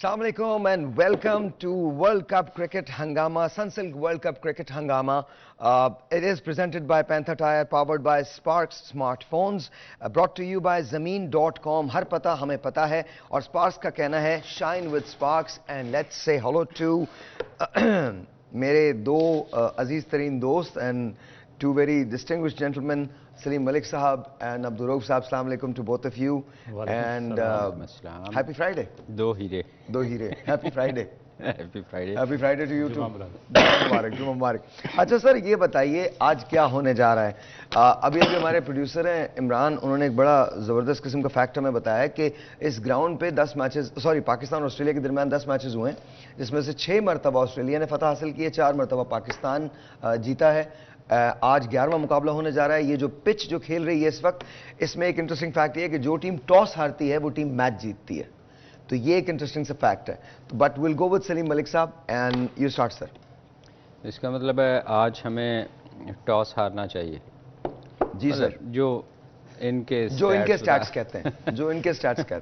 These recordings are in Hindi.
Assalamu alaikum and welcome to World Cup Cricket Hangama, Sunsilk World Cup Cricket Hangama. It is presented by Panther Tire, powered by Sparks Smartphones, brought to you by Zameen.com. हर पता हमें पता है और Sparks का कहना है Shine with Sparks. And let's say hello to मेरे दो अजीज तरीन दोस्त and two very distinguished gentlemen, Salim Malik Sahab and Abdul Rauf Sahab. Assalamu alaikum to both of you. And happy Friday. दो हीरे Happy Friday. Happy Friday to you too. जुम्मा मुबारक. अच्छा सर, ये बताइए आज क्या होने जा रहा है. अभी हमारे प्रोड्यूसर हैं इमरान, उन्होंने एक बड़ा ज़बरदस्त किस्म का फैक्ट हमें बताया कि इस ग्राउंड पे 10 मैचेस, पाकिस्तान और ऑस्ट्रेलिया के दरमियान 10 मैचेस हुए हैं, जिसमें से 6 मरतबा ऑस्ट्रेलिया ने फतह हासिल की है, 4 मरतबा पाकिस्तान जीता है. आज 11वां मुकाबला होने जा रहा है. ये जो पिच जो खेल रही है इस वक्त, इसमें एक इंटरेस्टिंग फैक्ट ये है कि जो टीम टॉस हारती है वो टीम मैच जीतती है. तो ये एक इंटरेस्टिंग सा फैक्ट है. But will go with Salim Malik साहब एंड यू स्टार्ट सर. इसका मतलब है आज हमें टॉस हारना चाहिए. जी सर. जो इनके स्टैट्स कहते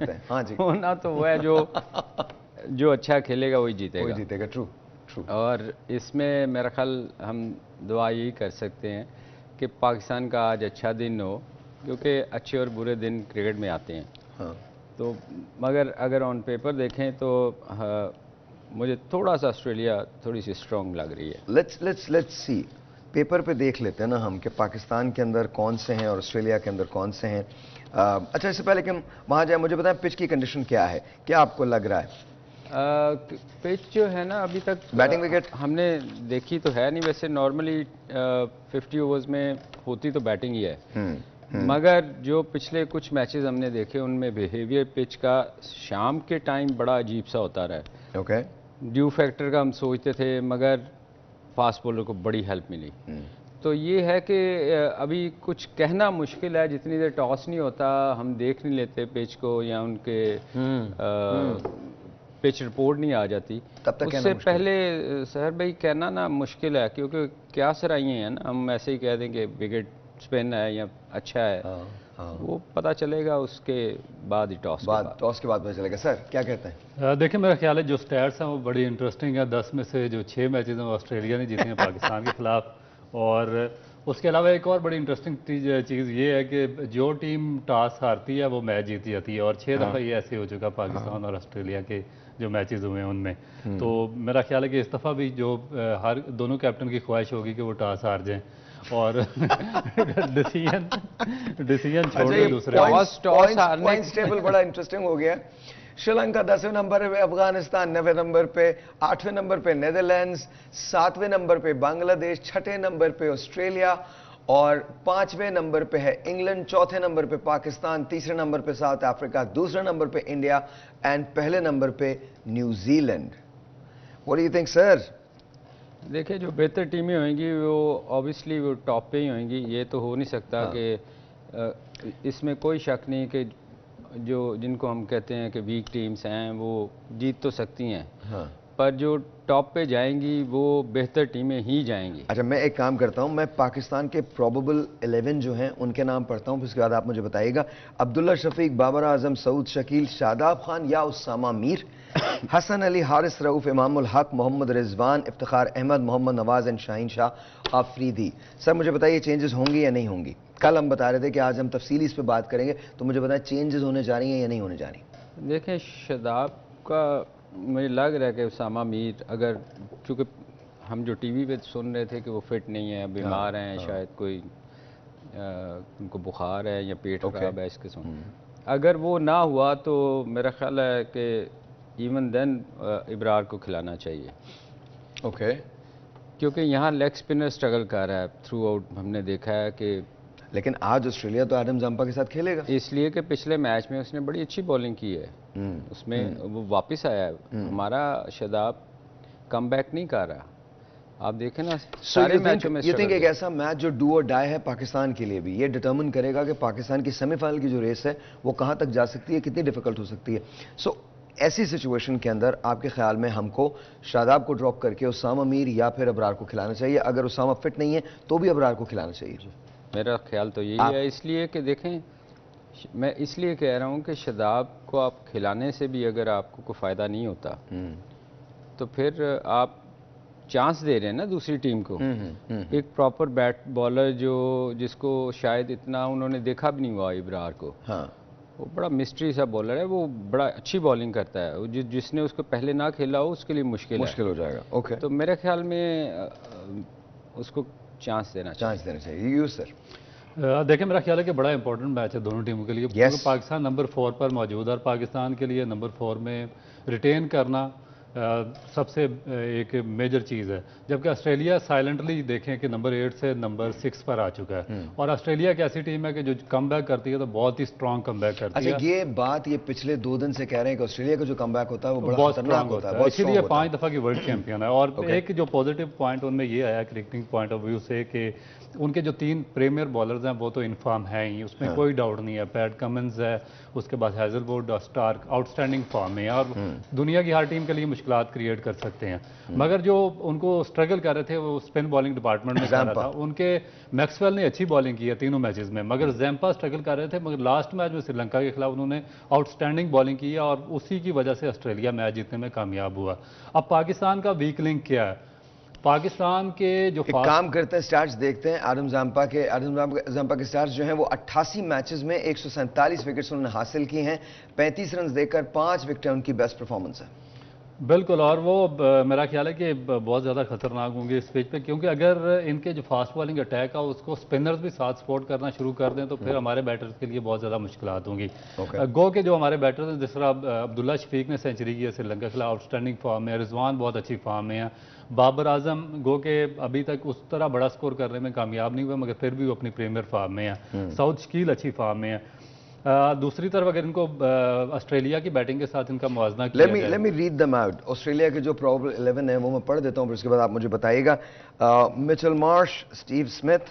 हैं. हाँ जी. होना तो वो है जो अच्छा खेलेगा वही जीतेगा. ट्रू. और इसमें मेरा ख्याल हम दुआ यही कर सकते हैं कि पाकिस्तान का आज अच्छा दिन हो, क्योंकि अच्छे और बुरे दिन क्रिकेट में आते हैं. हाँ. तो मगर अगर ऑन पेपर देखें तो मुझे थोड़ा सा ऑस्ट्रेलिया थोड़ी सी स्ट्रॉन्ग लग रही है. Let's C. पेपर पे देख लेते हैं ना हम कि पाकिस्तान के अंदर कौन से हैं और ऑस्ट्रेलिया के अंदर कौन से हैं. अच्छा, इससे पहले कि हम वहाँ जाए, मुझे बताएं पिच की कंडीशन क्या है, क्या आपको लग रहा है? पिच जो है ना, अभी तक बैटिंग विकेट हमने देखी तो है नहीं. वैसे नॉर्मली 50 ओवर्स में होती तो बैटिंग ही है. मगर जो पिछले कुछ मैचेस हमने देखे उनमें बिहेवियर पिच का शाम के टाइम बड़ा अजीब सा होता रहा है. ओके. ड्यू फैक्टर का हम सोचते थे, मगर फास्ट बॉलर को बड़ी हेल्प मिली. तो ये है कि अभी कुछ कहना मुश्किल है. जितनी देर टॉस नहीं होता हम देख नहीं लेते पिच को, या उनके पिच रिपोर्ट नहीं आ जाती, तब तक उससे पहले सहर भाई कहना ना मुश्किल है. क्योंकि क्या सराइयाँ हैं ना, हम ऐसे ही कह दें कि विकेट स्पिन है या अच्छा है. वो पता चलेगा उसके बाद ही टॉस के बाद पता चलेगा. सर क्या कहते हैं? देखिए, मेरा ख्याल है जो स्टैट्स हैं वो बड़ी इंटरेस्टिंग है. 10 में से जो 6 मैचेस हैं ऑस्ट्रेलिया ने जीते हैं पाकिस्तान के खिलाफ. और उसके अलावा एक और बड़ी इंटरेस्टिंग चीज़ ये है कि जो टीम टॉस हारती है वो मैच जीत जाती है. और 6 दफ़ा ये ऐसे हो चुका पाकिस्तान और ऑस्ट्रेलिया के जो मैचेस हुए हैं उनमें. तो मेरा ख्याल है कि इस दफ़ा भी जो हर दोनों कैप्टन की ख्वाहिश होगी कि वो टॉस हार जाएं और डिसीजन छोड़ दें दूसरे. पॉइंट्स टेबल बड़ा इंटरेस्टिंग हो गया. श्रीलंका 10वें नंबर पे, अफगानिस्तान 9वें नंबर पे, 8वें नंबर पे नेदरलैंड्स, 7वें नंबर पे बांग्लादेश, 6ठे नंबर पे ऑस्ट्रेलिया और 5वें नंबर पे है इंग्लैंड, 4थे नंबर पे पाकिस्तान, 3रे नंबर पे साउथ अफ्रीका, 2रे नंबर पे इंडिया एंड पहले नंबर पे New Zealand. What do you think sir? देखिए, जो बेहतर टीमें होंगी वो ऑब्वियसली वो टॉप पे ही होंगी. ये तो हो नहीं सकता कि इसमें कोई शक नहीं कि जो जिनको हम कहते हैं कि वीक टीम्स हैं वो जीत तो सकती हैं. पर जो टॉप पे जाएंगी वो बेहतर टीमें ही जाएंगी. अच्छा, मैं एक काम करता हूं, मैं पाकिस्तान के प्रोबेबल 11 जो हैं उनके नाम पढ़ता हूं, फिर उसके बाद आप मुझे बताइएगा. अब्दुल्ला शफीक, बाबर आजम, सऊद शकील, शादाब खान या उसामा मीर, हसन अली, हारिस रऊफ, इमामुल हक, मोहम्मद रिजवान, इफ्तिखार अहमद, मोहम्मद नवाज एंड शाहीन शाह आफरीदी. सर मुझे बताइए चेंजेस होंगी या नहीं होंगी? कल हम बता रहे थे कि आज हम तफसीली इस पर बात करेंगे, तो मुझे बताएं चेंजेस होने जा रही हैं या नहीं होने जा रही? देखें, शादाब का मुझे लग रहा है कि उसामा मीर, अगर चूँकि हम जो टीवी पे सुन रहे थे कि वो फिट नहीं है, बीमार हैं, शायद कोई उनको बुखार है या पेट खराब है, इस किस्म, अगर वो ना हुआ तो मेरा ख्याल है कि इवन देन इब्रार को खिलाना चाहिए. ओके. क्योंकि यहाँ लेग स्पिनर स्ट्रगल कर रहा है थ्रू आउट. हमने देखा है कि लेकिन आज ऑस्ट्रेलिया तो एडम जंपा के साथ खेलेगा, इसलिए कि पिछले मैच में उसने बड़ी अच्छी बॉलिंग की है. उसमें वो वापस आया है. हमारा शादाब कम बैक नहीं कर रहा. आप देखें ना सारे मैचों में. ये थिंक एक ऐसा मैच जो डू और डाई है पाकिस्तान के लिए भी, ये डिटरमिन करेगा कि पाकिस्तान की सेमीफाइनल की जो रेस है वो कहाँ तक जा सकती है, कितनी डिफिकल्ट हो सकती है. सो ऐसी सिचुएशन के अंदर आपके ख्याल में हमको शादाब को ड्रॉप करके उसामा मीर या फिर अबरार को खिलाना चाहिए? अगर उसामा फिट नहीं है तो भी अबरार को खिलाना चाहिए? मेरा ख्याल तो यही है, इसलिए कि देखें मैं इसलिए कह रहा हूँ कि शादाब को आप खिलाने से भी अगर आपको कोई फ़ायदा नहीं होता तो फिर आप चांस दे रहे हैं ना दूसरी टीम को। एक प्रॉपर बैट बॉलर जिसको शायद इतना उन्होंने देखा भी नहीं हुआ इब्रार को। हाँ। वो बड़ा मिस्ट्री सा बॉलर है, वो बड़ा अच्छी बॉलिंग करता है। जिसने उसको पहले ना खेला हो उसके लिए मुश्किल हो जाएगा। ओके, तो मेरे ख्याल में उसको चांस देना चाहिए। You sir? देखिए, मेरा ख्याल है कि बड़ा इंपॉर्टेंट मैच है दोनों टीमों के लिए। yes. पाकिस्तान नंबर 4 पर मौजूद है और पाकिस्तान के लिए नंबर 4 में रिटेन करना सबसे एक मेजर चीज़ है, जबकि ऑस्ट्रेलिया साइलेंटली देखें कि नंबर 8 से नंबर 6 पर आ चुका है। और ऑस्ट्रेलिया एक ऐसी टीम है कि जो कम बैक करती है तो बहुत ही स्ट्रांग कम बैक करती है। ये बात ये पिछले 2 दिन से कह रहे हैं कि ऑस्ट्रेलिया का जो कम बैक होता है वो बहुत स्ट्रांग होता है, इसीलिए 5 दफ़ा की वर्ल्ड चैंपियन है। और एक जो पॉजिटिव पॉइंट उनमें ये आया क्रिकेटिंग पॉइंट ऑफ व्यू से कि उनके जो 3 प्रीमियर बॉलर्स हैं वो तो इनफॉर्म है ही, उसमें कोई डाउट नहीं है। पैट कमिंस है, उसके बाद हैजलवुड और स्टार्क आउटस्टैंडिंग फॉर्म में और दुनिया की हर टीम के लिए मुश्किलात क्रिएट कर सकते हैं। मगर जो उनको स्ट्रगल कर रहे थे वो स्पिन बॉलिंग डिपार्टमेंट में कर रहा था। उनके मैक्सवेल ने अच्छी बॉलिंग की है तीनों मैचेस में, मगर जैम्पा स्ट्रगल कर रहे थे। मगर लास्ट मैच में श्रीलंका के खिलाफ उन्होंने आउटस्टैंडिंग बॉलिंग की है और उसी की वजह से ऑस्ट्रेलिया मैच जीतने में कामयाब हुआ। अब पाकिस्तान का वीक लिंक क्या है? पाकिस्तान के जो काम करते हैं, स्टार्स देखते हैं। आदम जाम्पा के स्टार्स जो हैं वो 88 मैचेस में 147 विकेट्स उन्होंने हासिल की हैं, 35 रन देकर 5 विकेटें उनकी बेस्ट परफॉर्मेंस है। बिल्कुल, और वो मेरा ख्याल है कि बहुत ज़्यादा खतरनाक होंगे इस पिच पे, क्योंकि अगर इनके जो फास्ट बॉलिंग अटैक है उसको स्पिनर्स भी साथ सपोर्ट करना शुरू कर दें तो फिर हमारे बैटर्स के लिए बहुत ज़्यादा मुश्किलात होंगी। गो के जो हमारे बैटर्स हैं, जिस तरह अब्दुल्ला शफीक ने सेंचुरी की है श्रीलंका के खिलाफ, आउटस्टैंडिंग फॉर्म में, रिजवान बहुत अच्छी फॉर्म में है, बाबर आजम गो के अभी तक उस तरह बड़ा स्कोर करने में कामयाब नहीं हुआ मगर फिर भी वो अपनी प्रीमियर फॉर्म में है, साउथ शकील अच्छी फॉर्म में है। दूसरी तरफ अगर इनको ऑस्ट्रेलिया की बैटिंग के साथ इनका मुआवजा किया जाए, let me read them out. Australia के जो प्रोबेबल 11 है वो मैं पढ़ देता हूँ, फिर उसके बाद आप मुझे बताइएगा। Mitchell Marsh, Steve Smith,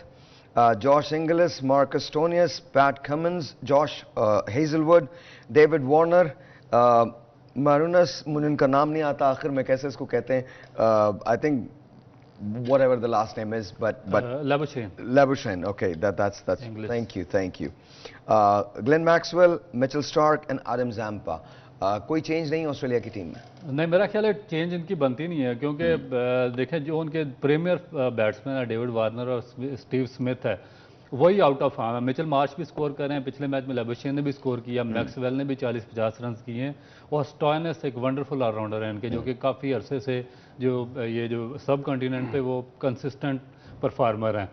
Josh Inglis, Marcus Stoinis, Pat Cummins, Josh Hazlewood, David Warner, Marnus, मुझे उनका नाम नहीं आता आखिर में कैसे इसको कहते हैं, I think whatever the last name is, but Labuschagne. Okay, that's thank you. Glenn Maxwell, Mitchell Starc and Adam Zampa. कोई चेंज नहीं ऑस्ट्रेलिया की टीम में? नहीं, मेरा ख्याल है चेंज इनकी बनती नहीं है, क्योंकि देखें जो उनके प्रीमियर बैट्समैन है डेविड वार्नर और स्टीव स्मिथ है वही आउट ऑफ फॉर्म है। मिचेल मार्श भी स्कोर कर रहे हैं, पिछले मैच में लेबुशेन ने भी स्कोर किया, मैक्सवेल ने भी 40-50 रन किए हैं और स्टोइनिस एक वंडरफुल ऑलराउंडर है इनके, जो कि काफ़ी अरसे से ये जो सब कॉन्टिनेंट पे वो कंसिस्टेंट परफार्मर हैं।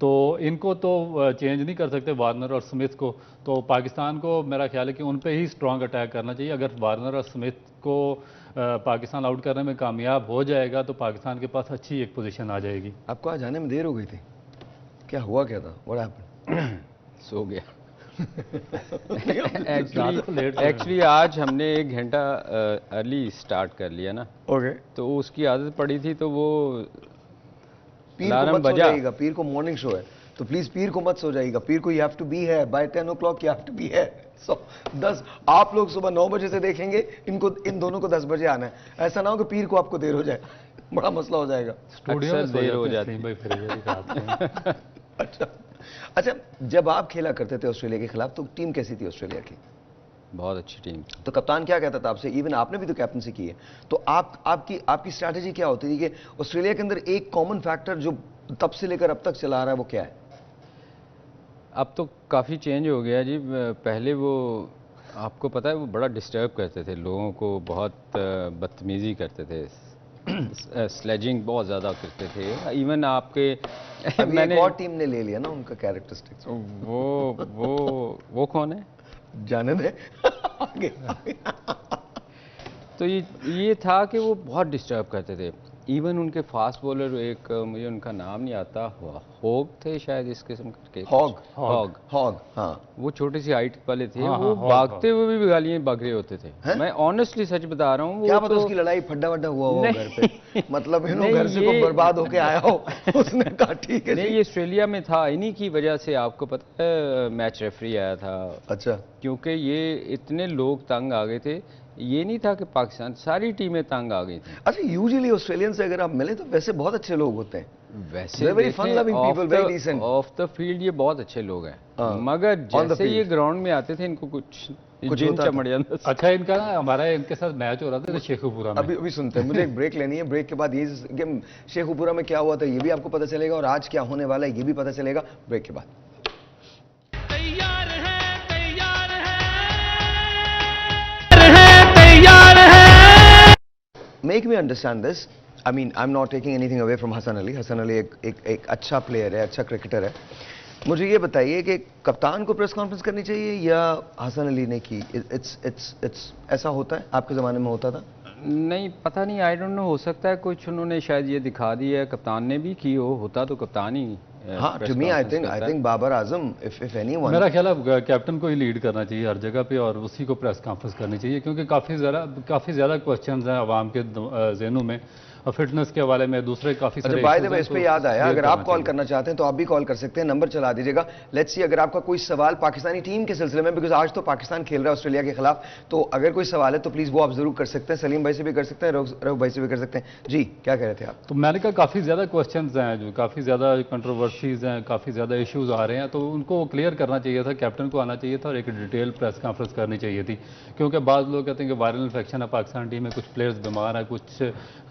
तो इनको तो चेंज नहीं कर सकते वार्नर और स्मिथ को, तो पाकिस्तान को मेरा ख्याल है कि उन पे ही स्ट्रॉन्ग अटैक करना चाहिए। अगर वार्नर और स्मिथ को पाकिस्तान आउट करने में कामयाब हो जाएगा तो पाकिस्तान के पास अच्छी एक पोजीशन आ जाएगी। आपको आज आने में देर हो गई थी, क्या हुआ क्या था? What happened? सो गया। एक्चुअली आज हमने 1 घंटा अर्ली स्टार्ट कर लिया ना, तो उसकी आदत पड़ी थी, तो वो पीर को मत सो जाइएगा, पीर को मॉर्निंग शो है तो प्लीज पीर को मत सो जाइएगा, पीर को you have to be here by 10 o'clock, you have to be here. So 10 आप लोग सुबह 9 बजे से देखेंगे, इन दोनों को 10 बजे आना है। ऐसा ना हो कि पीर को आपको देर हो जाए, बड़ा मसला हो जाएगा। स्टूडियो में देर हो जाती है भाई, फिर अच्छा, जब आप खेला करते थे ऑस्ट्रेलिया के खिलाफ तो टीम कैसी थी ऑस्ट्रेलिया की? बहुत अच्छी टीम। तो कप्तान क्या कहता था आपसे? इवन आपने भी तो कैप्टनसी की है, तो आपकी स्ट्रैटेजी क्या होती थी कि ऑस्ट्रेलिया के अंदर एक कॉमन फैक्टर जो तब से लेकर अब तक चला रहा है वो क्या है? अब तो काफ़ी चेंज हो गया जी। पहले वो आपको पता है वो बड़ा डिस्टर्ब करते थे लोगों को, बहुत बदतमीजी करते थे, स्लेजिंग बहुत ज़्यादा करते थे। इवन आपके मैंने एक और टीम ने ले लिया ना उनका कैरेक्टरिस्टिक्स। वो कौन है जाने दे। आगे। तो ये था कि वो बहुत डिस्टर्ब करते थे। इवन उनके फास्ट बॉलर, एक मुझे उनका नाम नहीं आता, हॉग थे शायद इस किस्म के, हॉग हाँ, वो छोटी सी हाइट वाले थे। वो भागते हुए भी गालियां भाग रहे होते थे। मैं ऑनेस्टली सच बता रहा हूँ। क्या पता उसकी लड़ाई फड्डा वड्डा हुआ हो घर पे, मतलब इन्होंने घर से को बर्बाद होके आया हो, उसने कहा ठीक है। नहीं, ये ऑस्ट्रेलिया में था, इन्हीं की वजह से आपको पता है मैच रेफरी आया था। अच्छा। क्योंकि ये इतने लोग तंग आ गए थे, ये नहीं था कि पाकिस्तान, सारी टीमें तंग आ गई थी। अच्छा, यूजुअली ऑस्ट्रेलियन से अगर आप मिले तो वैसे बहुत अच्छे लोग होते हैं, वैसे very fun loving people, very decent. Of the field ये बहुत अच्छे लोग हैं, हाँ, मगर on the जैसे ये field. ग्राउंड में आते थे इनको कुछ जिन होता था। चमड़ जाता था। अच्छा, इनका ना हमारा इनके साथ मैच हो रहा था शेखुपुरा में। अभी सुनते हैं, मुझे एक ब्रेक लेनी है, ब्रेक के बाद ये गेम शेखुपुरा में क्या हुआ था ये भी आपको पता चलेगा, और आज क्या होने वाला है ये भी पता चलेगा ब्रेक के बाद। Make me understand this. I mean, I'm not taking anything away from Hasan Ali. Hasan Ali एक अच्छा प्लेयर है, अच्छा क्रिकेटर है। मुझे ये बताइए कि कप्तान को प्रेस कॉन्फ्रेंस करनी चाहिए या हसन अली ने की? इट्स ऐसा होता है, आपके ज़माने में होता था? नहीं, पता नहीं, आई डोंट नो, हो सकता है कुछ उन्होंने शायद ये दिखा दी है, कप्तान ने भी की हो, होता तो कप्तान ही। हाँ, to me I think Babar Azam, if anyone, मेरा ख्याल है कैप्टन को ही लीड करना चाहिए हर जगह पे, और उसी को प्रेस कॉन्फ्रेंस करनी चाहिए, क्योंकि काफ़ी ज़्यादा क्वेश्चंस हैं आवाम के ज़हनों में, और फिटनेस के हवाले में दूसरे काफ़ी सारे। बाय द वे, इस पे याद आया, अगर आप कॉल करना चाहते हैं तो आप भी कॉल कर सकते हैं, नंबर चला दीजिएगा। लेट्स सी, अगर आपका कोई सवाल पाकिस्तानी टीम के सिलसिले में, बिकॉज आज तो पाकिस्तान खेल रहा है ऑस्ट्रेलिया के खिलाफ, तो अगर कोई सवाल है तो प्लीज वो आप जरूर कर सकते हैं। सलीम भाई से भी कर सकते हैं, रऊफ भाई से भी कर सकते हैं। जी, क्या कह रहे थे आप? तो मैंने कहा काफ़ी ज़्यादा क्वेश्चंस हैं, जो काफ़ी ज़्यादा कंट्रोवर्सीज हैं, काफ़ी ज़्यादा इश्यूज आ रहे हैं, तो उनको क्लियर करना चाहिए था, कैप्टन को आना चाहिए था और एक डिटेल प्रेस कॉन्फ्रेंस करनी चाहिए थी, क्योंकि बाद लोग कहते हैं कि वायरल इन्फेक्शन है पाकिस्तान टीम में, कुछ प्लेयर्स बीमार हैं, कुछ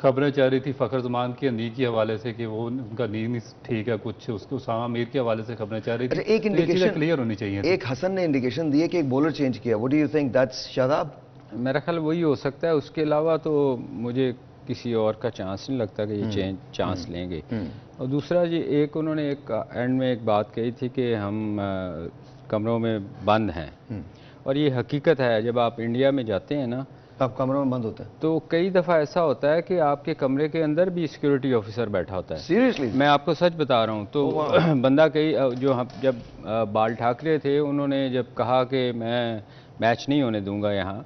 खबरें चल रही थी फ़खर जमान की नी के हवाले से कि वो उनका नी नहीं ठीक है, कुछ उसको उसामा मीर के हवाले से खबरें चल रही थी। एक इंडिकेशन क्लियर होनी चाहिए। एक हसन ने इंडिकेशन दी है कि एक बॉलर चेंज किया, what do you think? That's Shadab? मेरा ख्याल वही हो सकता है, उसके अलावा तो मुझे किसी और का चांस नहीं लगता कि ये चांस लेंगे। और दूसरा जी, एक उन्होंने एक एंड में एक बात कही थी कि हम कमरों में बंद हैं, और ये हकीकत है, जब आप इंडिया में जाते हैं ना, आप कमरों में बंद होते हैं तो कई दफ़ा ऐसा होता है कि आपके कमरे के अंदर भी सिक्योरिटी ऑफिसर बैठा होता है। सीरियसली? मैं आपको सच बता रहा हूँ। तो बंदा कई जो हम जब बाल ठाकरे थे, उन्होंने जब कहा कि मैं मैच नहीं होने दूंगा यहाँ,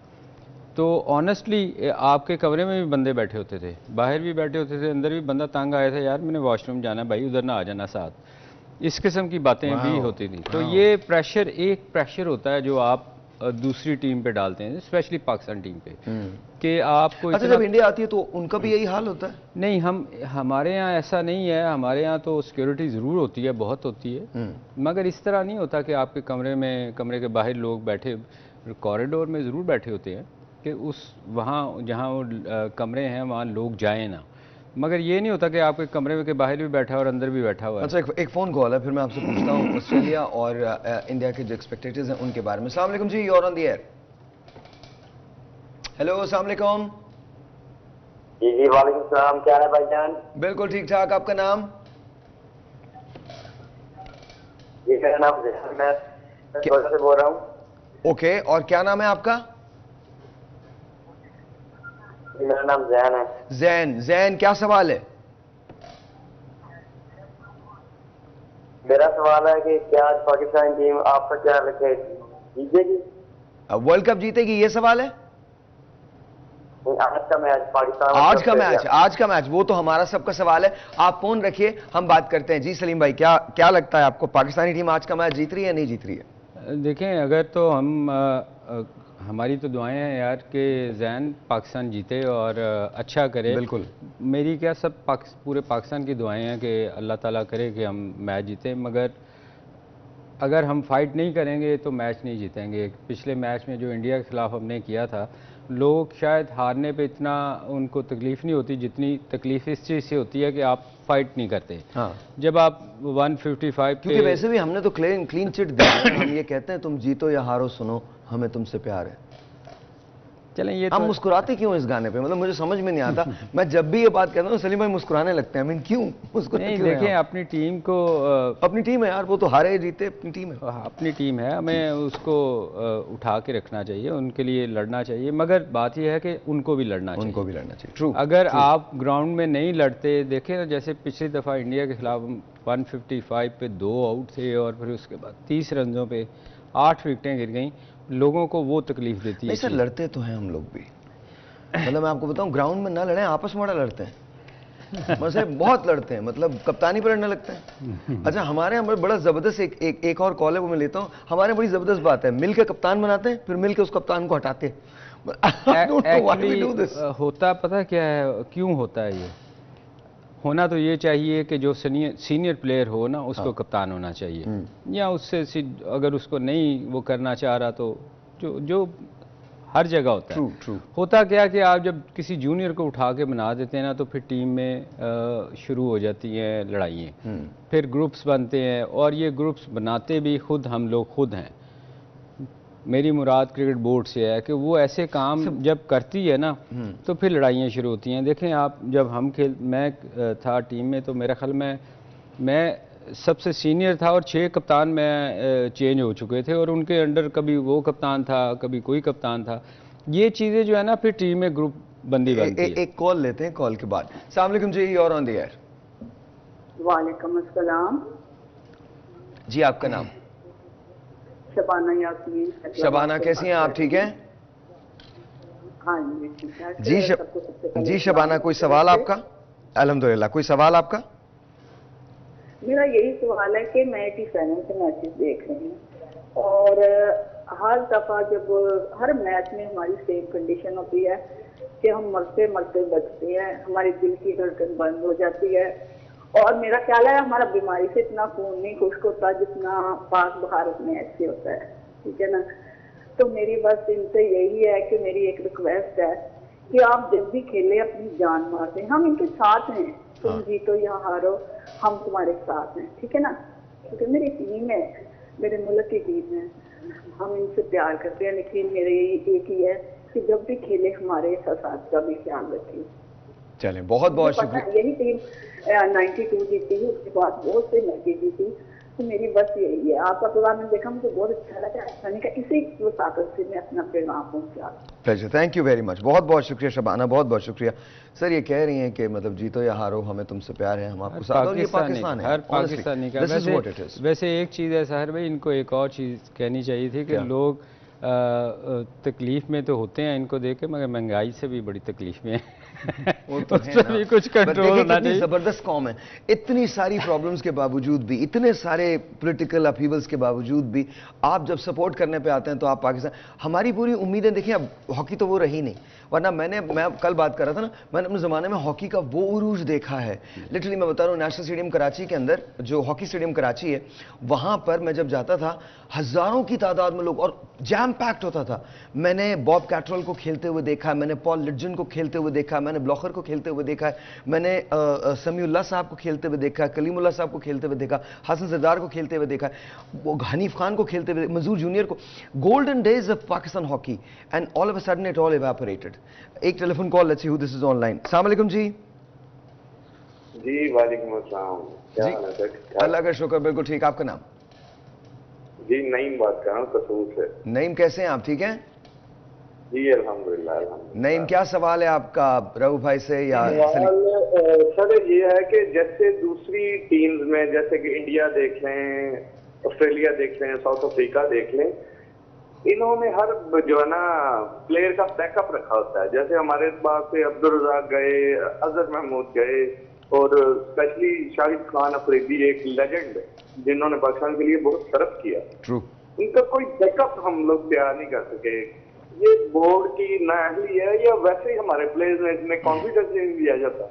तो ऑनेस्टली आपके कमरे में भी बंदे बैठे होते थे, बाहर भी बैठे होते थे, अंदर भी बंदा तंग आया था, यार मैंने वॉशरूम जाना है भाई, उधर ना आ जाना साथ। इस किस्म की बातें भी होती थी। तो ये प्रेशर, एक प्रेशर होता है जो आप दूसरी टीम पे डालते हैं, स्पेशली पाकिस्तान टीम पे, कि आपको। अच्छा, जब इंडिया आती है तो उनका भी यही हाल होता है? नहीं, हमारे यहाँ ऐसा नहीं है, हमारे यहाँ तो सिक्योरिटी ज़रूर होती है, बहुत होती है, मगर इस तरह नहीं होता कि आपके कमरे के बाहर लोग बैठे, कॉरिडोर में ज़रूर बैठे होते हैं कि वहाँ जहाँ वो कमरे हैं वहाँ लोग जाएँ ना, मगर ये नहीं होता कि आपके कमरे के बाहर भी बैठा है और अंदर भी बैठा हुआ है। अच्छा, एक फ़ोन कॉल है, फिर मैं आपसे पूछता हूँ ऑस्ट्रेलिया और इंडिया के जो एक्सपेक्टेटर्स हैं उनके बारे में। अस्सलाम वालेकुम जी, you are on the air. Hello, अस्सलाम वालेकुम। जी वालेकुम सलाम, क्या है भाईजान? बिल्कुल ठीक ठाक, आपका नाम? जी मेरा नाम जैन, मैं कोलकाता से बोल रहा हूँ। ओके, और क्या नाम है आपका? जी मेरा नाम जैन है। जैन, क्या सवाल है? मेरा सवाल है कि क्या आज पाकिस्तान टीम आपका क्या रखे जीतेगी? वर्ल्ड कप जीतेगी, ये सवाल है? आज का मैच पाकिस्तान, आज का मैच वो तो हमारा सबका सवाल है। आप फोन रखिए, हम बात करते हैं। जी सलीम भाई, क्या लगता है आपको, पाकिस्तानी टीम आज का मैच जीत रही है या नहीं जीत रही है? देखें, अगर तो हमारी तो दुआएं हैं यार कि जैन पाकिस्तान जीते और अच्छा करे। बिल्कुल, मेरी क्या, सब पूरे पाकिस्तान की दुआएं हैं कि अल्लाह ताला करे कि हम मैच जीतें, मगर अगर हम फाइट नहीं करेंगे तो मैच नहीं जीतेंगे। पिछले मैच में जो इंडिया के खिलाफ हमने किया था, लोग शायद हारने पे इतना उनको तकलीफ़ नहीं होती जितनी तकलीफ़ इस चीज़ से होती है कि आप फाइट नहीं करते। हाँ, जब आप 155 क्योंकि वैसे भी हमने तो क्लीन चिट दी है। हम ये कहते हैं तुम जीतो या हारो सुनो, हमें तुमसे प्यार है। चलें, ये हम तो मुस्कुराते क्यों इस गाने पे, मतलब मुझे समझ में नहीं आता। मैं जब भी ये बात कहता हूँ सलीम भाई मुस्कुराने लगते हैं, क्यों मुस्कुराते? नहीं, देखें, अपनी टीम को, अपनी टीम है यार, वो तो हारे जीते अपनी टीम है। अपनी टीम है, हमें उसको उठा के रखना चाहिए, उनके लिए लड़ना चाहिए, मगर बात यह है कि उनको भी लड़ना चाहिए। ट्रू। अगर आप ग्राउंड में नहीं लड़ते, देखें ना, जैसे पिछली दफ़ा इंडिया के खिलाफ 155 पे 2 आउट थे और फिर उसके बाद 30 रनों पे 8 विकेटें गिर गई, लोगों को वो तकलीफ देती है। सर, लड़ते तो हैं हम लोग भी, मतलब मैं आपको बताऊं, ग्राउंड में ना लड़ें, आपस में बड़ा लड़ते हैं, मतलब बहुत लड़ते हैं, मतलब कप्तानी पर लड़ने लगते हैं। अच्छा, हमारे यहाँ बड़ा ज़बरदस्त एक और कॉल है, वो मैं लेता हूँ। हमारे बड़ी ज़बरदस्त बात है, मिल के कप्तान बनाते हैं, फिर मिल के उस कप्तान को हटाते हैं। I don't know why we do this. होता पता क्या है, क्यों होता है ये? होना तो ये चाहिए कि जो सीनियर प्लेयर हो ना, उसको कप्तान होना चाहिए, या उससे अगर उसको नहीं वो करना चाह रहा तो जो हर जगह होता है। ट्रू। होता क्या कि आप जब किसी जूनियर को उठा के बना देते हैं ना, तो फिर टीम में शुरू हो जाती हैं लड़ाइयाँ, फिर ग्रुप्स बनते हैं, और ये ग्रुप्स बनाते भी हम लोग खुद हैं। मेरी मुराद क्रिकेट बोर्ड से है कि वो ऐसे काम जब करती है ना, तो फिर लड़ाइयाँ शुरू होती हैं। देखें आप, जब मैं था टीम में, तो मेरा ख्याल मैं सबसे सीनियर था, और 6 कप्तान में चेंज हो चुके थे, और उनके अंडर कभी वो कप्तान था, कभी कोई कप्तान था। ये चीज़ें जो है ना, फिर टीम में ग्रुप बंदी बनती है। एक कॉल लेते हैं, कॉल के बाद। अस्सलाम वालेकुम जी, और ऑन द एयर। वालेकुम अस्सलाम जी, आपका नाम? शबाना यास्मीन। शबाना, कैसी हैं आप? ठीक हैं? हाँ जी, ठीक है जी शबाना, कोई सवाल आपका? अल्हम्दुलिल्लाह। कोई सवाल आपका? मेरा यही सवाल है कि मैं 87 से मैचेस देख रही हूँ, और हर दफा जब हर मैच में हमारी सेम कंडीशन होती है कि हम मरते मरते बचते हैं, हमारी दिल की धड़कन बंद हो जाती है, और मेरा ख्याल है हमारा बीमारी से इतना खून नहीं खुश्क होता जितना पाक भारत में ऐसे होता है, ठीक है ना। तो मेरी बस इनसे यही है कि मेरी एक रिक्वेस्ट है कि आप जब भी खेले अपनी जान मार दें, हम इनके साथ हैं, तुम जीतो या हारो हम तुम्हारे साथ हैं, ठीक है ना। क्योंकि मेरी टीम है, मेरे मुल्क की टीम है, हम इनसे प्यार करते हैं, लेकिन मेरे एक ही है कि जब भी खेले हमारे एहसास का भी ख्याल रखिए। चलें, बहुत बहुत शुक्रिया। यही टीम 92 जीती, उसके बाद बहुत से मैचेस जीती, तो मेरी बस यही है। आपका प्रोग्राम में देखा, मुझे बहुत अच्छा लगा, मैंने कहा इसी ताकत से मैं अपना पैगाम पहुंचा। Pleasure, thank you very much, बहुत बहुत शुक्रिया शबाना, बहुत बहुत शुक्रिया। सर ये कह रही हैं कि मतलब जीतो या हारो हमें तुमसे प्यार है, हम आपको साथ, और ये पाकिस्तान है, हर पाकिस्तानी का। वैसे एक चीज़ है साहिर भाई, इनको एक और चीज़ कहनी चाहिए थी कि लोग तकलीफ में तो होते हैं इनको देख के, मगर महंगाई से भी बड़ी तकलीफ में है। वो तो है ना। कुछ कंट्रोल होना चाहिए। जबरदस्त कौम है, इतनी सारी प्रॉब्लम्स के बावजूद भी, इतने सारे पॉलिटिकल अपहीवल्स के बावजूद भी आप जब सपोर्ट करने पे आते हैं तो आप पाकिस्तान, हमारी पूरी उम्मीदें देखिए। अब हॉकी तो वो रही नहीं, वरना मैं कल बात कर रहा था ना, मैंने अपने ज़माने में हॉकी का वो उरूज देखा है। लिटरली मैं बता रहा हूँ, नेशनल स्टेडियम कराची के अंदर, जो हॉकी स्टेडियम कराची है, वहाँ पर मैं जब जाता था, हज़ारों की तादाद में लोग, और जैम पैक्ड होता था। मैंने बॉब कैट्रोल को खेलते हुए देखा है, मैंने पॉल लिडजन को खेलते हुए देखा है, मैंने ब्लॉकर को खेलते हुए देखा है, मैंने समीउल्लाह साहब को खेलते हुए देखा है, कलीमुल्लाह साहब को खेलते हुए देखा, हसन सरदार को खेलते हुए देखा है, वो हनीफ खान को खेलते हुए, मंजूर जूनियर को। Golden days of Pakistan hockey, and all of a sudden it all evaporated. एक telephone call, let's see who this is online. अस्सलाम वालेकुम जी। जी वालेकुम अस्सलाम। क्या हाल है सर? अल्लाह का शुक्र, बिल्कुल ठीक। आपका नाम? जी नईम बात कर रहा हूँ कसूर से। नईम, कैसे हैं आप? ठीक हैं जी अल्हम्दुलिल्लाह। नईम, क्या सवाल है आपका रऊ भाई से या सर? ये है कि जैसे दूसरी टीम्स में, जैसे कि इंडिया देख लें, ऑस्ट्रेलिया देख लें, साउथ अफ्रीका देख लें, इन्होंने हर जो है ना प्लेयर का बैकअप रखा होता है। जैसे हमारे पास से अब्दुल रज़ाक गए, अजहर महमूद गए, और स्पेशली शाहिद खान अफरीदी एक लेजेंड जिन्होंने पाकिस्तान के लिए बहुत सर्व किया। ट्रू। इनका कोई बैकअप हम लोग तैयार नहीं कर सके। ये बोर्ड की नाअहली है या वैसे ही हमारे प्लेयर्स में इसमें कॉन्फिडेंस नहीं दिया जाता?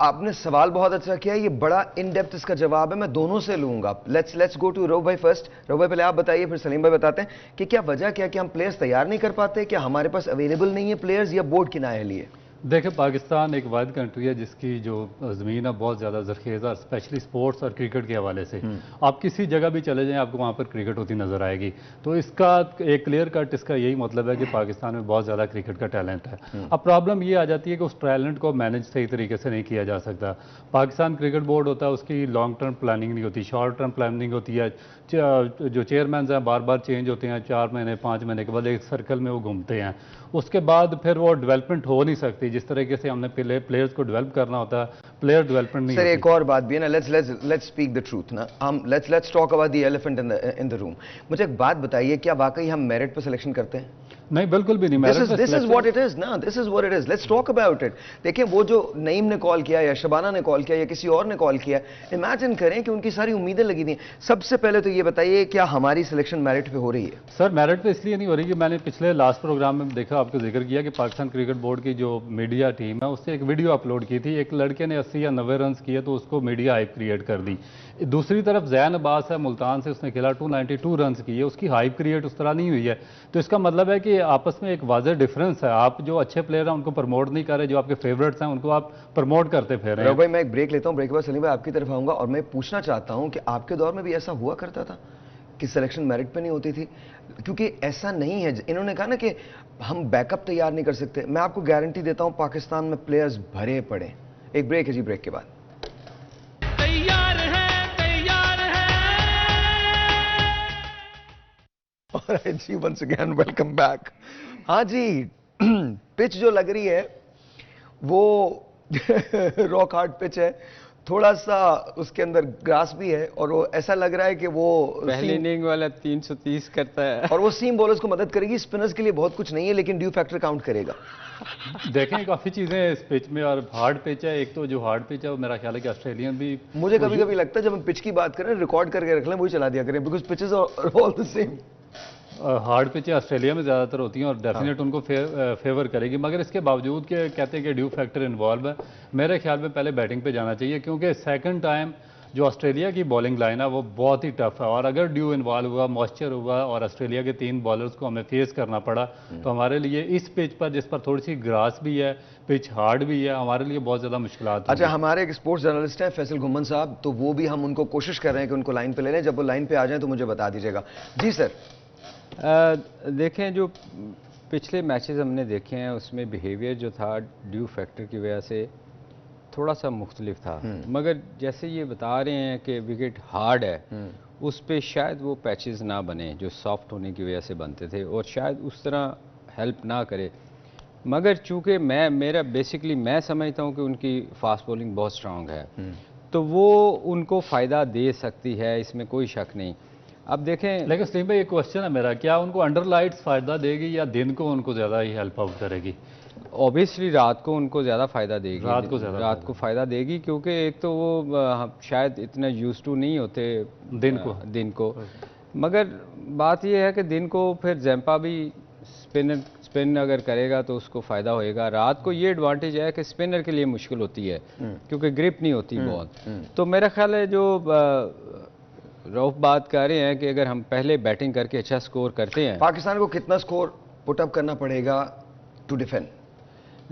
आपने सवाल बहुत अच्छा किया, ये बड़ा इन डेप्थ इसका जवाब है, मैं दोनों से लूंगा। लेट्स गो टू रऊ भाई फर्स्ट। रऊ भाई पहले आप बताइए, फिर सलीम भाई बताते हैं कि क्या वजह क्या कि हम प्लेयर्स तैयार नहीं कर पाते, क्या हमारे पास अवेलेबल नहीं है प्लेयर्स, या बोर्ड की नाअहली है? देखिए, पाकिस्तान एक वाहिद कंट्री है जिसकी जो ज़मीन है बहुत ज़्यादा ज़रखेज़ है, स्पेशली स्पोर्ट्स और क्रिकेट के हवाले से। आप किसी जगह भी चले जाएं, आपको वहाँ पर क्रिकेट होती नज़र आएगी। तो इसका एक क्लियर कट इसका यही मतलब है कि पाकिस्तान में बहुत ज़्यादा क्रिकेट का टैलेंट है। अब प्रॉब्लम ये आ जाती है कि उस टैलेंट को मैनेज सही तरीके से नहीं किया जा सकता। पाकिस्तान क्रिकेट बोर्ड होता है, उसकी लॉन्ग टर्म प्लानिंग नहीं होती, शॉर्ट टर्म प्लानिंग होती है। जो चेयरमैन हैं बार बार चेंज होते हैं, 4 महीने 5 महीने के बाद एक सर्कल में वो घूमते हैं। उसके बाद फिर वो डेवलपमेंट हो नहीं सकती जिस तरीके से हमने प्लेयर्स को डेवलप करना होता है, प्लेयर डेवलपमेंट नहीं। सर एक और बात भी है ना, लेट्स स्पीक द ट्रूथ ना, हम let's talk about the elephant in the room. मुझे एक बात बताइए, क्या वाकई हम मेरिट पर सिलेक्शन करते हैं? नहीं, बिल्कुल भी नहीं। This is what it is ना, this is what it is, let's talk about it. देखिए वो जो नईम ने कॉल किया या शबाना ने कॉल किया या किसी और ने कॉल किया, इमेजिन करें कि उनकी सारी उम्मीदें लगी थी। सबसे पहले तो ये बताइए, क्या हमारी सिलेक्शन मेरिट पे हो रही है? सर मेरिट पे इसलिए नहीं हो रही कि मैंने पिछले लास्ट प्रोग्राम में देखा, आपको जिक्र किया कि पाकिस्तान क्रिकेट बोर्ड की जो मीडिया टीम है उससे एक वीडियो अपलोड की थी, एक लड़के ने 80 या 90 रन किए तो उसको मीडिया हाइप क्रिएट कर दी। दूसरी तरफ जैन अब्बास है मुल्तान से, उसने खेला 292 रन किए, उसकी हाइप क्रिएट उस तरह नहीं हुई है। तो इसका मतलब है कि आपस में एक वाज़ेह डिफरेंस है। आप जो अच्छे प्लेयर हैं उनको प्रमोट नहीं कर रहे, जो आपके फेवरेट्स हैं उनको आप प्रमोट करते फिर रहे हैं। भाई मैं एक ब्रेक लेता हूं, ब्रेक के बाद सलीम भाई आपकी तरफ आऊंगा और मैं पूछना चाहता हूं कि आपके दौर में भी ऐसा हुआ करता था कि सिलेक्शन मेरिट पे नहीं होती थी? क्योंकि ऐसा नहीं है, इन्होंने कहा ना कि हम बैकअप तैयार नहीं कर सकते। मैं आपको गारंटी देता हूं पाकिस्तान में प्लेयर्स भरे पड़े। एक ब्रेक है जी, ब्रेक के बाद जी वंस अगेन वेलकम बैक। हाँ जी, पिच जो लग रही है वो रॉक हार्ड पिच है, थोड़ा सा उसके अंदर ग्रास भी है और वो ऐसा लग रहा है कि वो पहली इनिंग वाला 330 करता है और वो सीम बॉलर्स को मदद करेगी। स्पिनर्स के लिए बहुत कुछ नहीं है, लेकिन ड्यू फैक्टर काउंट करेगा। देखें काफ़ी चीज़ें हैं इस पिच में, और हार्ड पिच है। एक तो जो हार्ड पिच है वो मेरा ख्याल है कि ऑस्ट्रेलियन भी, मुझे कभी कभी लगता है जब हम पिच की बात करें रिकॉर्ड करके रख लें, वही चला दिया करें, because pitches are all the same. Hard पिचें ऑस्ट्रेलिया में ज़्यादातर होती हैं और डेफिनेट उनको फेवर करेगी, मगर इसके बावजूद के कहते हैं कि ड्यू फैक्टर इन्वॉल्व है। मेरे ख्याल में पहले बैटिंग पे जाना चाहिए, क्योंकि सेकंड टाइम जो ऑस्ट्रेलिया की बॉलिंग लाइन है वो बहुत ही टफ है, और अगर ड्यू इन्वॉल्व हुआ, मॉइस्चर हुआ और ऑस्ट्रेलिया के 3 बॉलर्स को हमें फेस करना पड़ा, तो हमारे लिए इस पिच पर, जिस पर थोड़ी सी ग्रास भी है, पिच हार्ड भी है, हमारे लिए बहुत ज़्यादा मुश्किलात। अच्छा, हमारे एक स्पोर्ट्स जर्नलिस्ट हैं फैसल घुम्मन साहब, तो वो भी हम उनको कोशिश कर रहे हैं कि उनको लाइन पे ले लें। जब वो लाइन पे आ जाए तो मुझे बता दीजिएगा। जी सर। देखें, जो पिछले मैचेस हमने देखे हैं उसमें बिहेवियर जो था ड्यू फैक्टर की वजह से थोड़ा सा मुख्तलिफ था, मगर जैसे ये बता रहे हैं कि विकेट हार्ड है, उस पे शायद वो पैचेस ना बने जो सॉफ्ट होने की वजह से बनते थे, और शायद उस तरह हेल्प ना करे। मगर चूंकि मेरा बेसिकली मैं समझता हूँ कि उनकी फास्ट बॉलिंग बहुत स्ट्रांग है, तो वो उनको फ़ायदा दे सकती है, इसमें कोई शक नहीं। अब देखें, लेकिन सलीम भाई एक क्वेश्चन है मेरा, क्या उनको अंडर लाइट्स फ़ायदा देगी या दिन को उनको ज़्यादा ही हेल्प आउट करेगी? ऑब्वियसली रात को उनको ज़्यादा फ़ायदा देगी, रात को फ़ायदा देगी, क्योंकि एक तो वो शायद इतना यूज टू नहीं होते दिन को। मगर बात यह है कि दिन को फिर जैम्पा भी स्पिन अगर करेगा तो उसको फ़ायदा होएगा। रात को ये एडवांटेज है कि स्पिनर के लिए मुश्किल होती है, क्योंकि ग्रिप नहीं होती बहुत। तो मेरा ख्याल है जो रऊफ बात कर रहे हैं कि अगर हम पहले बैटिंग करके अच्छा स्कोर करते हैं, पाकिस्तान को कितना स्कोर पुटअप करना पड़ेगा टू डिफेंड?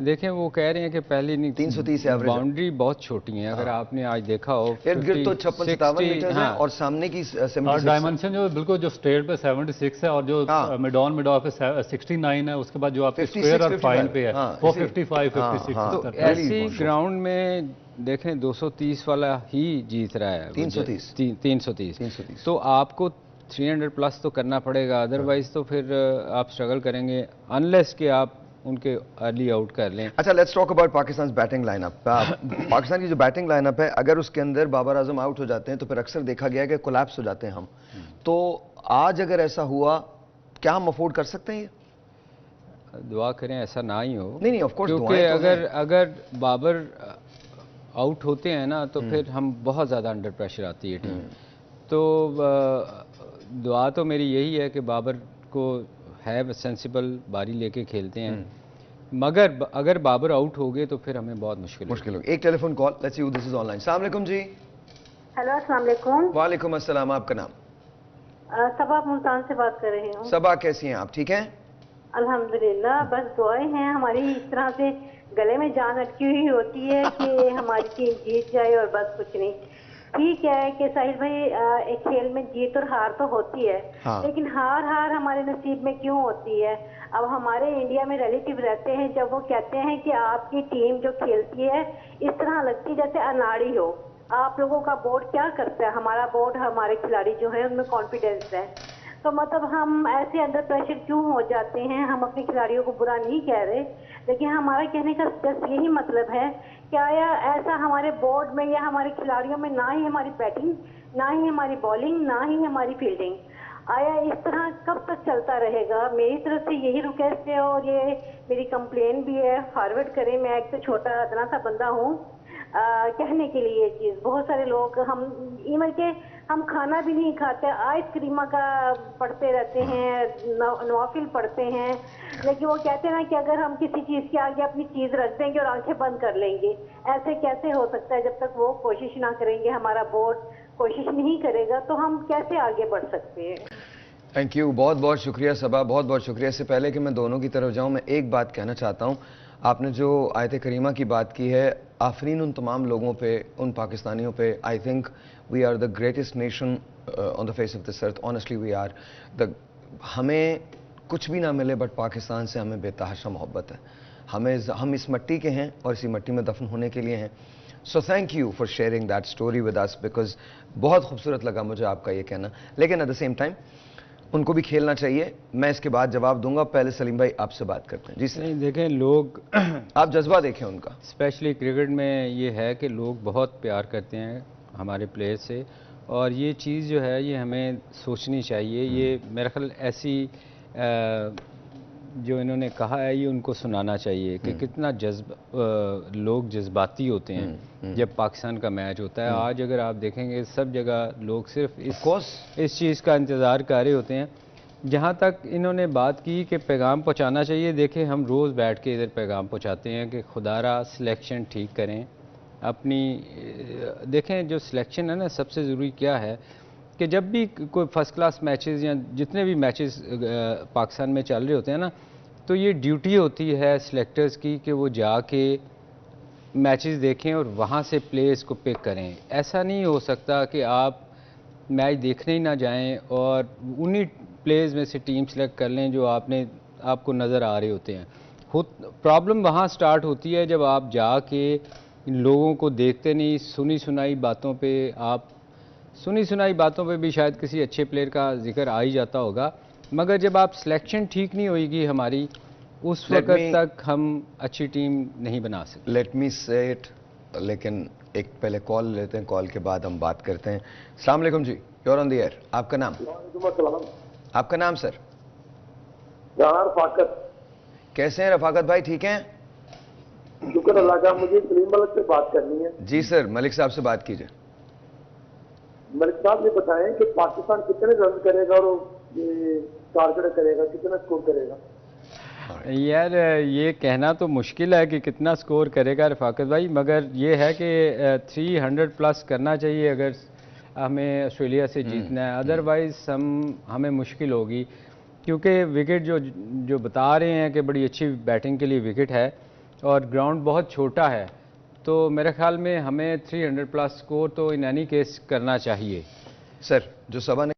देखें, वो कह रहे हैं कि पहली इनिंग 330 एवरेज, बाउंड्री बहुत छोटी है। अगर आपने आज देखा हो, इर्द गिर्द तो 56-57 मीटर है और सामने की 76 डायमेंशन जो बिल्कुल जो स्ट्रेट पे 76 है और जो मिड ऑन पे 69 है, उसके बाद जो आपके स्क्वायर और फाइन पे है वो 55 56। तो ऐसी ग्राउंड में देखें 230 वाला ही जीत रहा है, 330। तो आपको 300 प्लस तो करना पड़ेगा, अदरवाइज तो फिर आप स्ट्रगल करेंगे अनलेस कि आप उनके अर्ली आउट कर लें। अच्छा, let's talk about Pakistan batting lineup. Pakistan की जो बैटिंग लाइनअप है, अगर उसके अंदर बाबर आजम आउट हो जाते हैं तो फिर अक्सर देखा गया है कि कोलैप्स हो जाते हैं हम। तो आज अगर ऐसा हुआ, क्या हम अफोर्ड कर सकते हैं? ये दुआ करें ऐसा ना ही हो। नहीं, ऑफ कोर्स, क्योंकि अगर बाबर आउट होते हैं ना तो फिर हम बहुत ज़्यादा अंडर प्रेशर आती है टीम। तो दुआ तो मेरी यही है कि बाबर को है सेंसिबल बारी लेके खेलते हैं, मगर अगर बाबर आउट हो गए तो फिर हमें बहुत मुश्किल होगी। एक telephone call, let's see who this is online. अस्सलाम वालेकुम जी। हेलो, अस्सलाम वालेकुम। वालेकुम अस्सलाम, आपका नाम? सबा मुल्तान से बात कर रही हूँ। सबा, कैसी हैं आप? ठीक हैं? अल्हम्दुलिल्लाह, बस दुआएं हैं हमारी। इस तरह से गले में जान अटकी हुई होती है कि हमारी टीम जीत जाए और बस कुछ नहीं। ठीक है कि साहिल भाई, एक खेल में जीत और हार तो होती है, लेकिन हार हमारे नसीब में क्यों होती है? अब हमारे इंडिया में रिलेटिव रहते हैं, जब वो कहते हैं कि आपकी टीम जो खेलती है इस तरह लगती जैसे अनाड़ी हो। आप लोगों का बोर्ड क्या करता है? हमारा बोर्ड, हमारे खिलाड़ी जो है उनमें कॉन्फिडेंस है। तो मतलब हम ऐसे अंडर प्रेशर क्यों हो जाते हैं? हम अपने खिलाड़ियों को बुरा नहीं कह रहे, लेकिन हमारा कहने का जस्ट यही मतलब है क्या ऐसा हमारे बोर्ड में या हमारे खिलाड़ियों में ना ही हमारी बैटिंग, ना ही हमारी बॉलिंग, ना ही हमारी फील्डिंग। आया इस तरह कब तक चलता रहेगा? मेरी तरफ से यही रिक्वेस्ट है और ये मेरी कंप्लेन भी है, फॉरवर्ड करें। मैं एक तो छोटा अदना सा बंदा हूँ, कहने के लिए ये चीज़ बहुत सारे लोग, हम इवन के हम खाना भी नहीं खाते, आयत करीमा का पढ़ते रहते हैं, नवाफिल पढ़ते हैं, लेकिन वो कहते हैं ना कि अगर हम किसी चीज़ के आगे अपनी चीज़ रख देंगे और आंखें बंद कर लेंगे, ऐसे कैसे हो सकता है? जब तक वो कोशिश ना करेंगे, हमारा बोर्ड कोशिश नहीं करेगा, तो हम कैसे आगे बढ़ सकते हैं? थैंक यू, बहुत बहुत शुक्रिया सबा, बहुत बहुत शुक्रिया। इससे पहले कि मैं दोनों की तरफ जाऊं, मैं एक बात कहना चाहता हूं। आपने जो आयत करीमा की बात की है, आफरीन उन तमाम लोगों पे, उन पाकिस्तानियों पे। I think we are the greatest nation on the face of this earth, honestly we are the. हमें कुछ भी ना मिले बट पाकिस्तान से हमें बेतहाशा मोहब्बत है। हम इस मिट्टी के हैं और इसी मिट्टी में दफन होने के लिए हैं। So thank you for sharing that story with us, because बहुत खूबसूरत लगा मुझे आपका ये कहना, लेकिन एट द सेम टाइम उनको भी खेलना चाहिए। मैं इसके बाद जवाब दूंगा, पहले सलीम भाई आपसे बात करते हैं। जी सर। नहीं, देखें लोग आप जज्बा देखें उनका, स्पेशली क्रिकेट में ये है कि लोग बहुत प्यार करते हैं हमारे प्लेयर से, और ये चीज़ जो है ये हमें सोचनी चाहिए। ये मेरा ख्याल ऐसी जो इन्होंने कहा है ये उनको सुनाना चाहिए कि कितना लोग जज्बाती होते हैं जब पाकिस्तान का मैच होता है। आज अगर आप देखेंगे सब जगह लोग सिर्फ इस चीज़ का इंतज़ार कर रहे होते हैं। जहाँ तक इन्होंने बात की कि पैगाम पहुँचाना चाहिए, देखें हम रोज़ बैठ के इधर पैगाम पहुँचाते हैं कि खुदारा सिलेक्शन ठीक करें अपनी। देखें जो सिलेक्शन है ना, सबसे ज़रूरी क्या है कि जब भी कोई फर्स्ट क्लास मैचेस या जितने भी मैचेस पाकिस्तान में चल रहे होते हैं ना, तो ये ड्यूटी होती है सिलेक्टर्स की कि वो जाके मैचेस देखें और वहाँ से प्लेयर्स को पिक करें। ऐसा नहीं हो सकता कि आप मैच देखने ही ना जाएं और उन्हीं प्लेयर्स में से टीम सेलेक्ट कर लें जो आपको नज़र आ रहे होते हैं। प्रॉब्लम वहाँ स्टार्ट होती है जब आप जाके इन लोगों को देखते नहीं। सुनी सुनाई बातों पे भी शायद किसी अच्छे प्लेयर का जिक्र आ ही जाता होगा, मगर जब आप सिलेक्शन ठीक नहीं होगी हमारी, उस वक्त तक हम अच्छी टीम नहीं बना सकते। लेट मी से इट, लेकिन एक पहले कॉल लेते हैं, कॉल के बाद हम बात करते हैं। अस्सलाम वालेकुम जी, you are on the air. आपका नाम? आपका नाम सर? रफाकत। कैसे हैं रफाकत भाई, ठीक हैं? शुक्र अल्लाह का। मुझे सलीम मलिक से बात करनी है। जी सर, मलिक साहब से बात कीजिए। मलिक साहब ये बताएं कि पाकिस्तान कितने रन करेगा और टारगेट करेगा, कितना स्कोर करेगा? यार ये कहना तो मुश्किल है कि कितना स्कोर करेगा रफाकत भाई, मगर ये है कि 300 प्लस करना चाहिए अगर हमें ऑस्ट्रेलिया से जीतना है। अदरवाइज़ हमें मुश्किल होगी, क्योंकि विकेट जो बता रहे हैं कि बड़ी अच्छी बैटिंग के लिए विकेट है और ग्राउंड बहुत छोटा है, तो मेरे ख्याल में हमें 300 प्लस स्कोर तो इन एनी केस करना चाहिए। सर जो सबा ने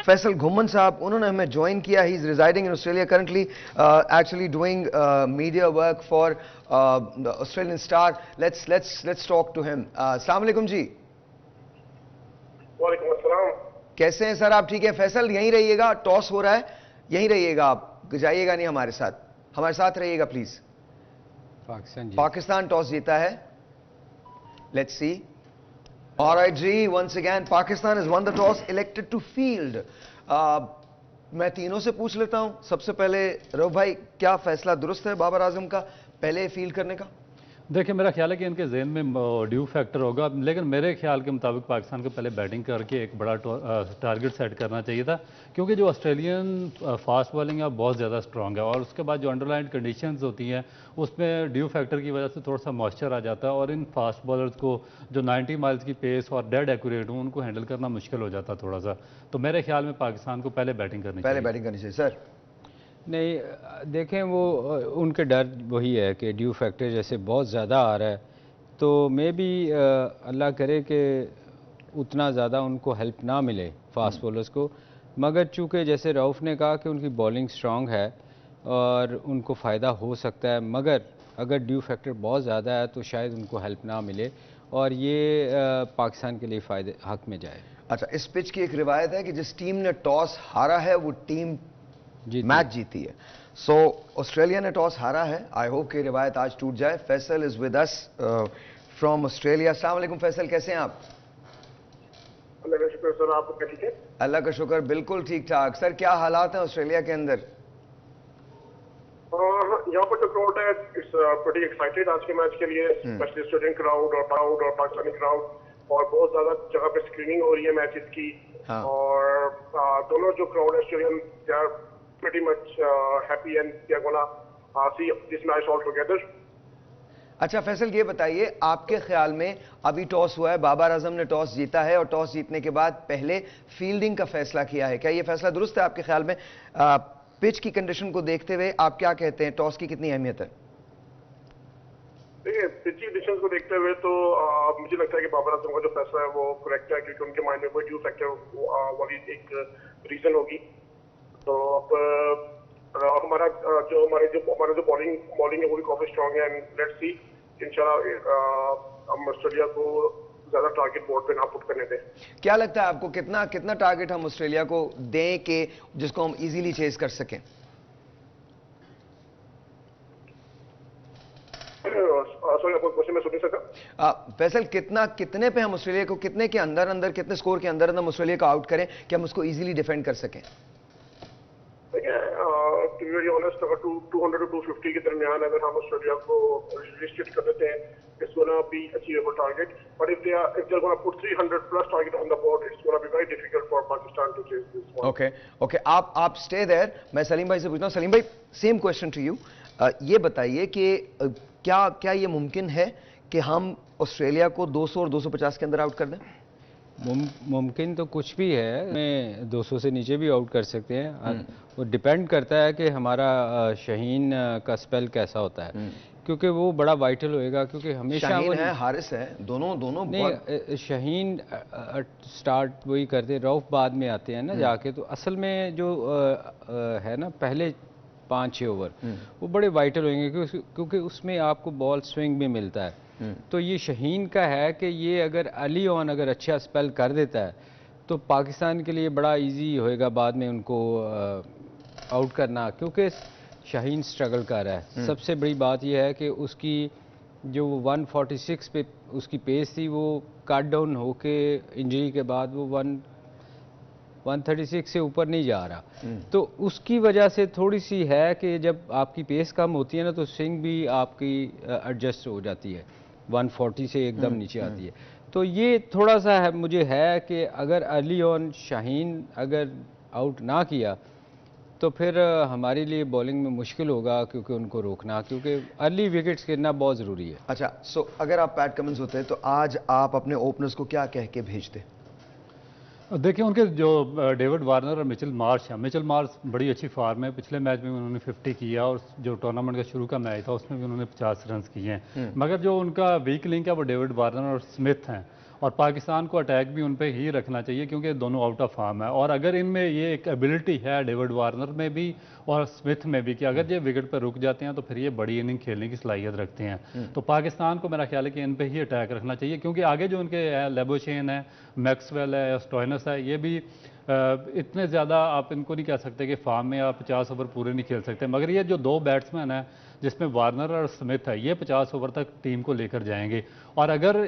फैसल घुमन साहब, उन्होंने हमें ज्वाइन किया। He is residing in Australia currently, actually doing media work for the Australian star. Let's talk to him. अस्सलाम वालेकुम जी। वालेकुम अस्सलाम। कैसे हैं सर आप? ठीक है। फैसल यहीं रहिएगा, टॉस हो रहा है, यहीं रहिएगा, आप जाइएगा नहीं, हमारे साथ रहिएगा प्लीज। पाकिस्तान टॉस जीता है, लेट्स सी। Alright जी, once again Pakistan has won the toss, elected to field. मैं तीनों से पूछ लेता हूं। सबसे पहले रऊफ भाई, क्या फैसला दुरुस्त है बाबर आजम का पहले फील्ड करने का? देखिए मेरा ख्याल है कि इनके जहन में ड्यू फैक्टर होगा, लेकिन मेरे ख्याल के मुताबिक पाकिस्तान को पहले बैटिंग करके एक बड़ा टारगेट सेट करना चाहिए था, क्योंकि जो ऑस्ट्रेलियन फास्ट बॉलिंग है बहुत ज़्यादा स्ट्रॉन्ग है, और उसके बाद जो अंडरलाइन कंडीशंस होती हैं उसमें ड्यू फैक्टर की वजह से थोड़ा सा मॉइस्चर आ जाता है, और इन फास्ट बॉलर्स को जो 90 माइल्स की पेस और डेड एक्यूरेट हो उनको हैंडल करना मुश्किल हो जाता थोड़ा सा। तो मेरे ख्याल में पाकिस्तान को पहले बैटिंग करनी चाहिए। सर नहीं, देखें वो उनके डर वही है कि ड्यू फैक्टर जैसे बहुत ज़्यादा आ रहा है, तो मे भी अल्लाह करे कि उतना ज़्यादा उनको हेल्प ना मिले फास्ट बॉलर्स को, मगर चूँकि जैसे रऊफ़ ने कहा कि उनकी बॉलिंग स्ट्रांग है और उनको फ़ायदा हो सकता है, मगर अगर ड्यू फैक्टर बहुत ज़्यादा है तो शायद उनको हेल्प ना मिले और ये पाकिस्तान के लिए फ़ायदे हक में जाए। अच्छा, इस पिच की एक रिवायत है कि जिस टीम ने टॉस हारा है वो टीम मैच जीती है। सो ऑस्ट्रेलिया ने टॉस हारा है। आई होप कि रिवायत आज टूट जाए। Faisal is with us from Australia. अस्सलाम वालेकुम फैसल, कैसे हैं आप? अल्लाह का शुक्र सर, आप ठीक है? अल्लाह का शुक्र, बिल्कुल ठीक ठाक। सर क्या हालात हैं ऑस्ट्रेलिया के अंदर? यहाँ पर जो क्राउड है इट्स प्रीटी एक्साइटेड आज के मैच के लिए, स्पेशली स्टूडेंट क्राउड और पाकिस्तानी क्राउड, और बहुत ज्यादा जगह पे स्क्रीनिंग हो रही है मैचेस की। हाँ। और दोनों जो क्राउड है Australian, they are pretty much happy and they are gonna see this match all together. अच्छा फैसल, ये बताइए आपके ख्याल में अभी टॉस हुआ है, बाबर आजम ने टॉस जीता है और टॉस जीतने के बाद पहले फील्डिंग का फैसला किया है, क्या ये फैसला दुरुस्त है आपके ख्याल में? पिच की कंडीशन को देखते हुए आप क्या कहते हैं, टॉस की कितनी अहमियत है? देखिए, पिच की कंडीशन को देखते हुए तो मुझे लगता है कि बाबर आजम का जो फैसला है वो करेक्ट है, क्योंकि उनके माइंड में कोई ड्यू फैक्टर वाली एक रीजन होगी। तो अब हमारा जो बॉलिंग है वो भी काफी स्ट्रांग है, एंड लेट्स सी इंशाल्लाह हम ऑस्ट्रेलिया को ज्यादा टारगेट बोर्ड पे ना पुट करने दें। क्या लगता है आपको कितना टारगेट हम ऑस्ट्रेलिया को दें कि जिसको हम इजीली चेज कर सकें? सॉरी, आपको क्वेश्चन में सुन नहीं सका। फैसल, कितने पे हम ऑस्ट्रेलिया को, कितने के अंदर कितने स्कोर के अंदर हम ऑस्ट्रेलिया को आउट करें कि हम उसको इजीली डिफेंड कर सकें? टू बी वेरी ऑनेस्ट, अगर 200 to 250 के दरमियान अगर हम ऑस्ट्रेलिया को रिस्ट्रिक्ट कर देते हैं, it's gonna be achievable target. But if they're gonna put 300 plus target on the board, it's gonna be very difficult for Pakistan to chase this one. Okay. आप स्टे देयर। मैं सलीम भाई से पूछता हूँ। सलीम भाई, सेम क्वेश्चन टू यू। ये बताइए कि क्या ये मुमकिन है कि हम ऑस्ट्रेलिया को 200 और 250 के अंदर आउट कर दें? मुमकिन तो कुछ भी है, मैं 200 से नीचे भी आउट कर सकते हैं। वो डिपेंड करता है कि हमारा शाहीन का स्पेल कैसा होता है, क्योंकि वो बड़ा वाइटल होएगा, क्योंकि हमेशा शाहीन वो है, हारिस है, दोनों नहीं, शाहीन स्टार्ट वही करते, रऊफ बाद में आते हैं ना जाके। तो असल में जो है ना, पहले 5-6 ओवर वो बड़े वाइटल होंगे, क्योंकि उसमें आपको बॉल स्विंग भी मिलता है। तो ये शाहीन का है कि ये अगर अर्ली ऑन अगर अच्छा स्पेल कर देता है तो पाकिस्तान के लिए बड़ा इजी होएगा बाद में उनको आउट करना, क्योंकि शाहीन स्ट्रगल कर रहा है। सबसे बड़ी बात यह है कि उसकी जो 146 पे उसकी पेस थी वो कट डाउन होके इंजरी के बाद वो 136 से ऊपर नहीं जा रहा। तो उसकी वजह से थोड़ी सी है कि जब आपकी पेस कम होती है ना तो स्विंग भी आपकी एडजस्ट हो जाती है, 140 से एकदम नीचे आती है। तो ये थोड़ा सा है, मुझे है कि अगर अर्ली ऑन शाहीन अगर आउट ना किया तो फिर हमारे लिए बॉलिंग में मुश्किल होगा, क्योंकि उनको रोकना, क्योंकि अर्ली विकेट्स गिरना बहुत ज़रूरी है। अच्छा, सो अगर आप पैट कमिंस होते तो आज आप अपने ओपनर्स को क्या कह के भेजते? देखिए, उनके जो डेविड वार्नर और मिचेल मार्श है, मिचेल मार्श बड़ी अच्छी फॉर्म है। पिछले मैच में उन्होंने 50 किया और जो टूर्नामेंट का शुरू का मैच था उसमें भी उन्होंने 50 रन किए हैं। मगर जो उनका वीक लिंक है वो डेविड वार्नर और स्मिथ हैं, और पाकिस्तान को अटैक भी उन पे ही रखना चाहिए, क्योंकि दोनों आउट ऑफ फॉर्म है। और अगर इनमें ये एक एबिलिटी है डेविड वार्नर में भी और स्मिथ में भी कि अगर ये विकेट पर रुक जाते हैं तो फिर ये बड़ी इनिंग खेलने की सलाहियत रखते हैं। तो पाकिस्तान को मेरा ख्याल है कि इन पे ही अटैक रखना चाहिए, क्योंकि आगे जो उनके लेबोशेन है, मैक्सवेल है, स्टोइनस है, ये भी इतने ज़्यादा आप इनको नहीं कह सकते कि फार्म में आप 50 ओवर पूरे नहीं खेल सकते। मगर ये जो दो बैट्समैन हैं जिसमें वार्नर और स्मिथ है, ये 50 ओवर तक टीम को लेकर जाएंगे। और अगर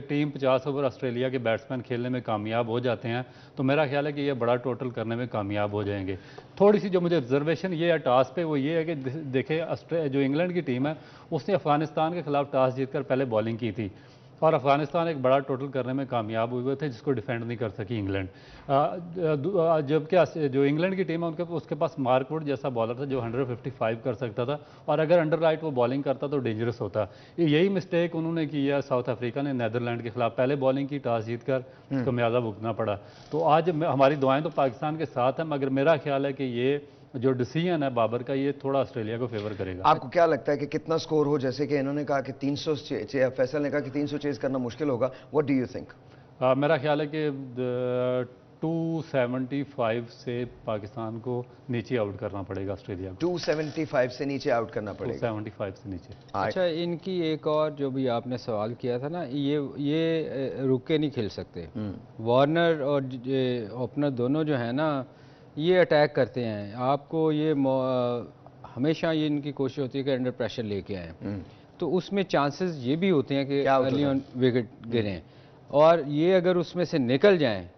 टीम 50 ओवर ऑस्ट्रेलिया के बैट्समैन खेलने में कामयाब हो जाते हैं तो मेरा ख्याल है कि ये बड़ा टोटल करने में कामयाब हो जाएंगे। थोड़ी सी जो मुझे ऑब्जर्वेशन ये है टॉस पे, वो ये है कि देखें जो इंग्लैंड की टीम है उसने अफगानिस्तान के खिलाफ टॉस जीतकर पहले बॉलिंग की थी, और अफगानिस्तान एक बड़ा टोटल करने में कामयाब हुए थे, जिसको डिफेंड नहीं कर सकी इंग्लैंड। जबकि जो इंग्लैंड की टीम है उसके पास मार्क वुड जैसा बॉलर था जो 155 कर सकता था, और अगर अंडर राइट वो बॉलिंग करता तो डेंजरस होता। यही मिस्टेक उन्होंने की है साउथ अफ्रीका ने नीदरलैंड के खिलाफ, पहले बॉलिंग की टॉस जीत कर उसको म्याजा भुगतना पड़ा। तो आज हमारी दुआएं तो पाकिस्तान के साथ हैं, मगर मेरा ख्याल है कि ये जो डिसीजन है बाबर का ये थोड़ा ऑस्ट्रेलिया को फेवर करेगा। आपको क्या लगता है कि कितना स्कोर हो? जैसे कि इन्होंने कहा कि 300, फैसल ने कहा कि 300 चेज करना मुश्किल होगा, व्हाट डू यू थिंक? मेरा ख्याल है कि 275 से पाकिस्तान को नीचे आउट करना पड़ेगा ऑस्ट्रेलिया को। 275 से नीचे आउट करना पड़ेगा, 275 से नीचे। अच्छा, इनकी एक और जो भी आपने सवाल किया था ना, ये रुक के नहीं खेल सकते। वार्नर और ओपनर दोनों जो है ना ये अटैक करते हैं। आपको ये हमेशा ये इनकी कोशिश होती है कि अंडर प्रेशर लेके आए, तो उसमें चांसेस ये भी होते हैं कि अर्ली ऑन विकेट गिरें, और ये अगर उसमें से निकल जाएं,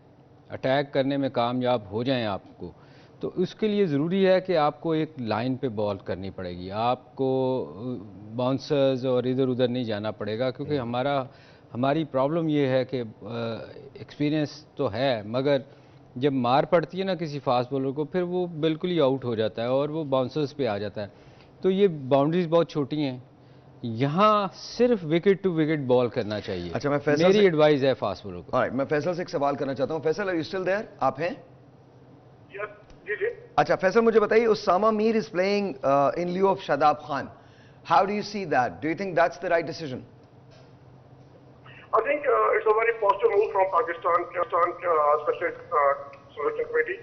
अटैक करने में कामयाब हो जाएं आपको, तो उसके लिए ज़रूरी है कि आपको एक लाइन पे बॉल करनी पड़ेगी, आपको बाउंसर्स और इधर उधर नहीं जाना पड़ेगा, क्योंकि हमारी प्रॉब्लम ये है कि एक्सपीरियंस तो है, मगर जब मार पड़ती है ना किसी फास्ट बॉलर को, फिर वो बिल्कुल ही आउट हो जाता है और वो बाउंसर्स पे आ जाता है। तो ये बाउंड्रीज बहुत छोटी हैं, यहाँ सिर्फ विकेट टू विकेट बॉल करना चाहिए। अच्छा, मैं फैसल मेरी एडवाइस है फास्ट बॉलर को। मैं फैसल से एक सवाल करना चाहता हूँ। Faisal, are you still there? आप हैं? जी जी। अच्छा फैसल, मुझे बताइए, Usama Mir is playing in lieu of Shadab Khan, how do you see that? Do you think that's the right decision? I think it's a very positive move from Pakistan, especially selection committee,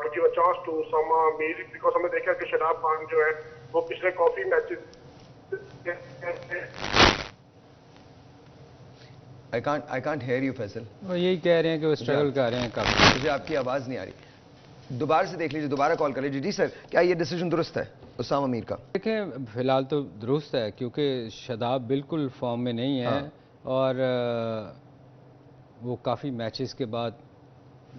to give a chance to Sama Mir, because हमने देखा कि शादाब खान जो है वो पिछले काफी matches I can't hear you Faisal. वो यही कह रहे हैं कि वो स्ट्रगल कर रहे हैं काफी। मुझे आपकी आवाज नहीं आ रही, दोबारा से देख लीजिए, दोबारा कॉल कर लीजिए। जी सर, क्या ये डिसीजन दुरुस्त है उसामा मीर का? देखें, फिलहाल तो दुरुस्त है, क्योंकि शादाब बिल्कुल फॉर्म में नहीं है, और वो काफ़ी मैचेस के बाद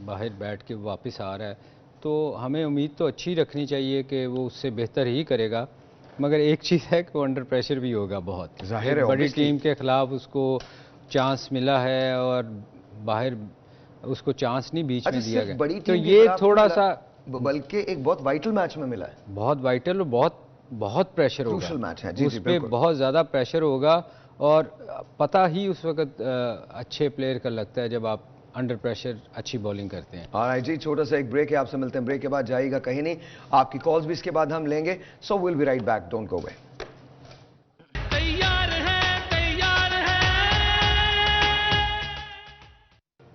बाहर बैठ के वापस आ रहा है, तो हमें उम्मीद तो अच्छी रखनी चाहिए कि वो उससे बेहतर ही करेगा, मगर एक चीज़ है कि वो अंडर प्रेशर भी होगा बहुत। जाहिर है, बड़ी टीम के खिलाफ उसको चांस मिला है और बाहर उसको चांस नहीं बीच में दिया गया, तो ये थोड़ा सा, बल्कि एक बहुत वाइटल मैच में मिला है, बहुत वाइटल और बहुत प्रेशर होगा, क्रूशल मैच है। जी उस पे बहुत ज़्यादा प्रेशर होगा, और पता ही उस वक्त अच्छे प्लेयर का लगता है जब आप अंडर प्रेशर अच्छी बॉलिंग करते हैं। ऑलराइट जी, छोटा सा एक ब्रेक है, आपसे मिलते हैं ब्रेक के बाद, जाइएगा कहीं नहीं, आपकी कॉल्स भी इसके बाद हम लेंगे, so will be right back, don't go away.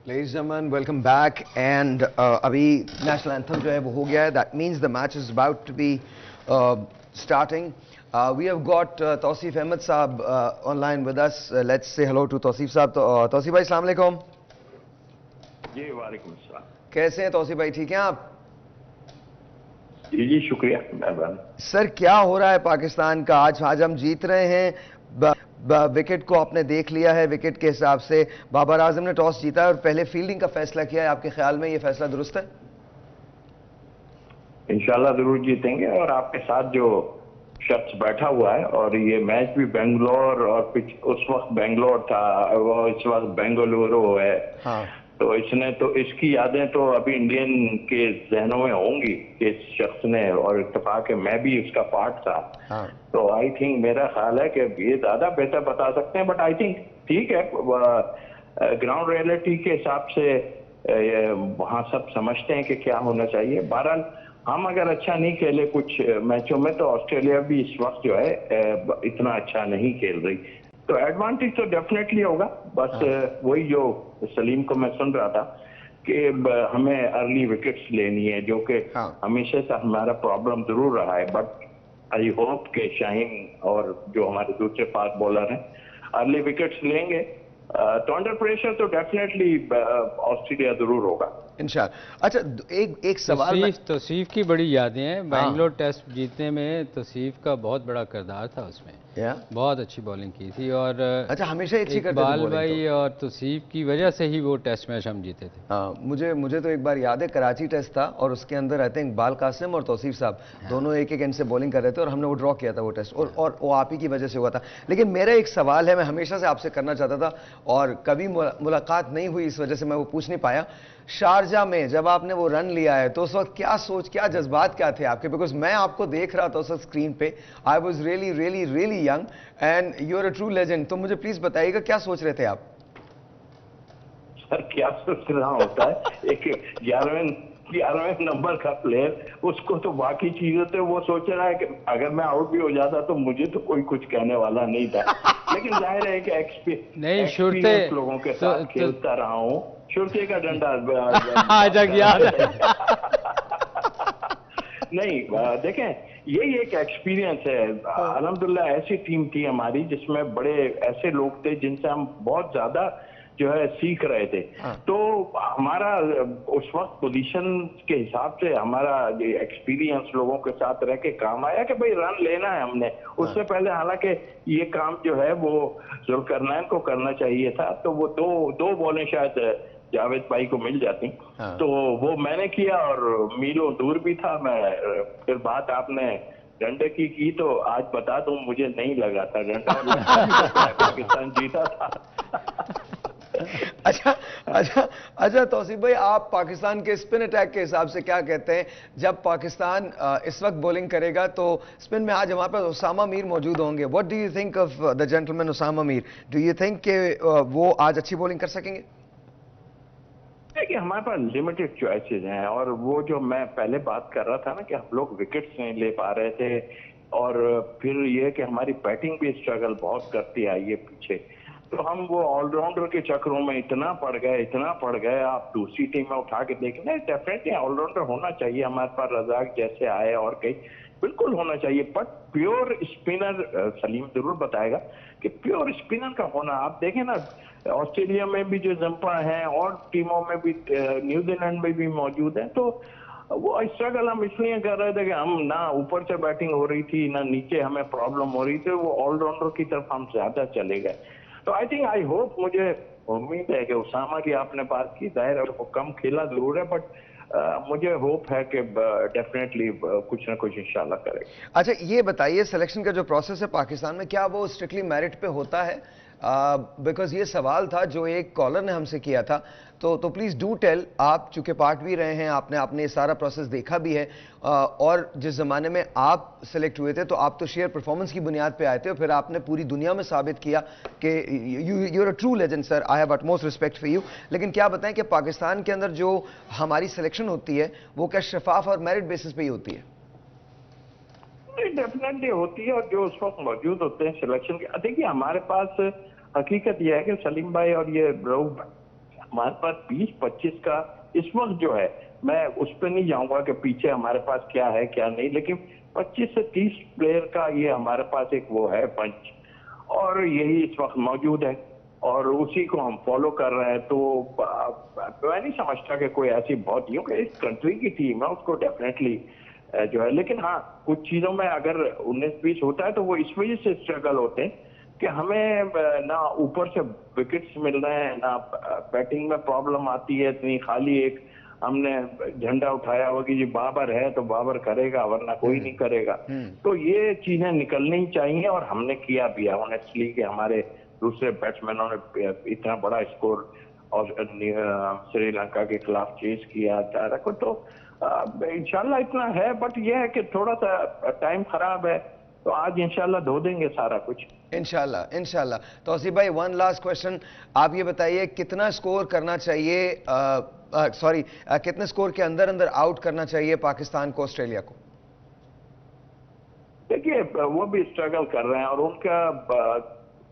Ladies and gentlemen, welcome back, and अभी नेशनल एंथम जो है वो हो गया है, that means the match is about to be starting. We have got Tawseef Ahmed Saab online with us. Let's say hello to Tawseef Saab. Tawseef भाई, अस्सलाम वालेकुम। जी वालेकुम सलाम। कैसे हैं तौसीफ भाई, ठीक हैं आप? जी जी, शुक्रिया, मेहरबानी। सर, क्या हो रहा है पाकिस्तान का? आज हम जीत रहे हैं, विकेट को आपने देख लिया है, विकेट के हिसाब से बाबर आजम ने टॉस जीता है और पहले फील्डिंग का फैसला किया है, आपके ख्याल में ये फैसला दुरुस्त है? इंशाल्लाह जरूर जीतेंगे, और आपके साथ जो शख्स बैठा हुआ है, और ये मैच भी बेंगलोर, और उस वक्त बेंगलोर था, वो इस वक्त बेंगलुरु है। हाँ। तो इसने तो इसकी यादें तो अभी इंडियन के जहनों में होंगी, इस शख्स ने, और इत्तेफाक है मैं भी उसका पार्ट था। हाँ। तो आई थिंक, मेरा ख्याल है कि ये ज्यादा बेहतर बता सकते हैं, बट आई थिंक ठीक है, ग्राउंड रियलिटी के हिसाब से वहाँ सब समझते हैं कि क्या होना चाहिए। बहरहाल हम अगर अच्छा नहीं खेले कुछ मैचों में, तो ऑस्ट्रेलिया भी इस वक्त जो है इतना अच्छा नहीं खेल रही, तो एडवांटेज तो डेफिनेटली होगा। बस वही जो सलीम को मैं सुन रहा था कि हमें अर्ली विकेट्स लेनी है, जो कि हमेशा से हमारा प्रॉब्लम जरूर रहा है, बट आई होप के शाहीन और जो हमारे दूसरे फास्ट बॉलर हैं अर्ली विकेट्स लेंगे, तो अंडर प्रेशर तो डेफिनेटली ऑस्ट्रेलिया जरूर होगा इंशाल्लाह। अच्छा, एक सवाल, तौसीफ की बड़ी यादें हैं, बैंगलोर टेस्ट जीतने में तौसीफ का बहुत बड़ा किरदार था उसमें, बहुत अच्छी बॉलिंग की थी, और अच्छा हमेशा अच्छी करते थे इकबाल भाई और तौसीफ की वजह से ही वो टेस्ट मैच हम जीते थे। हाँ, मुझे तो एक बार याद है, कराची टेस्ट था और उसके अंदर रहते हैं इकबाल कासिम और तौसीफ साहब, दोनों एक एंड से बॉलिंग कर रहे थे और हमने वो ड्रॉ किया था वो टेस्ट, और वो आप ही की वजह से हुआ था। लेकिन मेरा एक सवाल है, मैं हमेशा से आपसे करना चाहता था और कभी मुलाकात नहीं हुई, इस वजह से मैं वो पूछ नहीं पाया। शारजा में जब आपने वो रन लिया है, तो उस वक्त क्या सोच, क्या जज्बात क्या थे आपके? बिकॉज मैं आपको देख रहा था उस वक्त स्क्रीन पे, I was really really really young and you are a true legend, तो मुझे प्लीज बताइएगा क्या सोच रहे थे आप? सर, क्या सोच रहा होता है, एक 11वें नंबर का प्लेयर, उसको तो बाकी चीजें तो वो सोच रहा है कि अगर मैं आउट भी हो जाता तो मुझे तो कोई कुछ कहने वाला नहीं था, लेकिन जाहिर है कि एक्सपीरियंस लोगों के साथ खेलता रहा हूँ, शुरते का डंडा याद है। नहीं, देखें, यही एक एक्सपीरियंस है। अल्हम्दुलिल्लाह ऐसी टीम थी हमारी जिसमें बड़े ऐसे लोग थे जिनसे हम बहुत ज्यादा जो है सीख रहे थे। तो हमारा उस वक्त पोजीशन के हिसाब से हमारा एक्सपीरियंस लोगों के साथ रह के काम आया कि भाई रन लेना है हमने। उससे पहले हालांकि ये काम जो है वो जुल्करनैन को करना चाहिए था, तो वो दो बॉलें शायद जावेद भाई को मिल जाती। तो वो मैंने किया और मीलों दूर भी था मैं। फिर बात आपने डंडे की तो आज बता दूं मुझे नहीं लगा था डंडा, पाकिस्तान जीता था। अच्छा तौसीफ भाई, आप पाकिस्तान के स्पिन अटैक के हिसाब से क्या कहते हैं? जब पाकिस्तान इस वक्त बॉलिंग करेगा तो स्पिन में आज हमारे पास उसामा मीर मौजूद होंगे। What do you think of the gentleman Usama Mir? Do you think कि वो आज अच्छी बॉलिंग कर सकेंगे? देखिए हमारे पास लिमिटेड चॉइसेस हैं, और वो जो मैं पहले बात कर रहा था ना कि हम लोग विकेट्स नहीं ले पा रहे थे, और फिर ये कि हमारी बैटिंग भी स्ट्रगल बहुत करती आई है पीछे, तो हम वो ऑलराउंडर के चक्रों में इतना पड़ गए। आप दूसरी टीम में उठा के देखना, डेफिनेटली ऑलराउंडर होना चाहिए हमारे पास, रजाक जैसे आए और कई बिल्कुल होना चाहिए, बट प्योर स्पिनर सलीम जरूर बताएगा कि प्योर स्पिनर का होना। आप देखें ना, ऑस्ट्रेलिया में भी जो जंपा है और टीमों में भी, न्यूजीलैंड में भी मौजूद है, तो वो स्ट्रगल हम इसलिए कर रहे थे कि हम ना ऊपर से बैटिंग हो रही थी ना नीचे हमें प्रॉब्लम हो रही थी, वो ऑलराउंडर की तरफ हम ज्यादा चले गए। तो आई होप, मुझे उम्मीद है कि उसामा की आपने बात की, जाहिर है वो कम खेला जरूर है, बट मुझे होप है कि डेफिनेटली कुछ ना कुछ इंशाल्लाह करेगा। अच्छा ये बताइए, सिलेक्शन का जो प्रोसेस है पाकिस्तान में, क्या वो स्ट्रिक्टली मेरिट पे होता है? बिकॉज ये सवाल था जो एक कॉलर ने हमसे किया था, तो प्लीज डू टेल। आप चूंकि पार्ट भी रहे हैं, आपने ये सारा प्रोसेस देखा भी है, और जिस जमाने में आप सिलेक्ट हुए थे तो आप तो शेयर परफॉर्मेंस की बुनियाद पे आए थे, और फिर आपने पूरी दुनिया में साबित किया कि you are a true legend sir. I have utmost respect for you. लेकिन क्या बताएं कि पाकिस्तान के अंदर जो हमारी सिलेक्शन होती है वो क्या शफाफ और मेरिट बेसिस पे ही होती है? डेफिनेटली होती है, और जो उस वक्त मौजूद होते हैं सिलेक्शन के, देखिए हमारे पास हकीकत यह है कि सलीम भाई और ये रऊफ भाई, हमारे पास 20-25 का इस वक्त जो है, मैं उस पर नहीं जाऊंगा कि पीछे हमारे पास क्या है क्या नहीं, लेकिन 25 से 30 प्लेयर का ये हमारे पास एक वो है पंच, और यही इस वक्त मौजूद है और उसी को हम फॉलो कर रहे हैं। तो मैं नहीं समझता कि कोई ऐसी बहुत, क्योंकि इस कंट्री की टीम है उसको डेफिनेटली जो है, लेकिन हाँ कुछ चीजों में अगर 19-20 होता है तो वो इस वजह से स्ट्रगल होते हैं कि हमें ना ऊपर से विकेट्स मिल रहे हैं, ना बैटिंग में प्रॉब्लम आती है इतनी। खाली एक हमने झंडा उठाया हुआ कि ये बाबर है तो बाबर करेगा, वरना कोई नहीं करेगा। तो ये चीजें निकलनी चाहिए, और हमने किया भी है ऑनेस्टली कि हमारे दूसरे बैट्समैनों ने इतना बड़ा स्कोर और श्रीलंका के खिलाफ चेज किया तो इंशाल्लाह इतना है। बट ये है कि थोड़ा सा टाइम खराब है, तो आज इंशाल्लाह धो देंगे सारा कुछ इंशाल्लाह। तौसीफ भाई, वन लास्ट क्वेश्चन, आप ये बताइए कितना स्कोर करना चाहिए, कितने स्कोर के अंदर आउट करना चाहिए पाकिस्तान को ऑस्ट्रेलिया को? देखिए वो भी स्ट्रगल कर रहे हैं, और उनका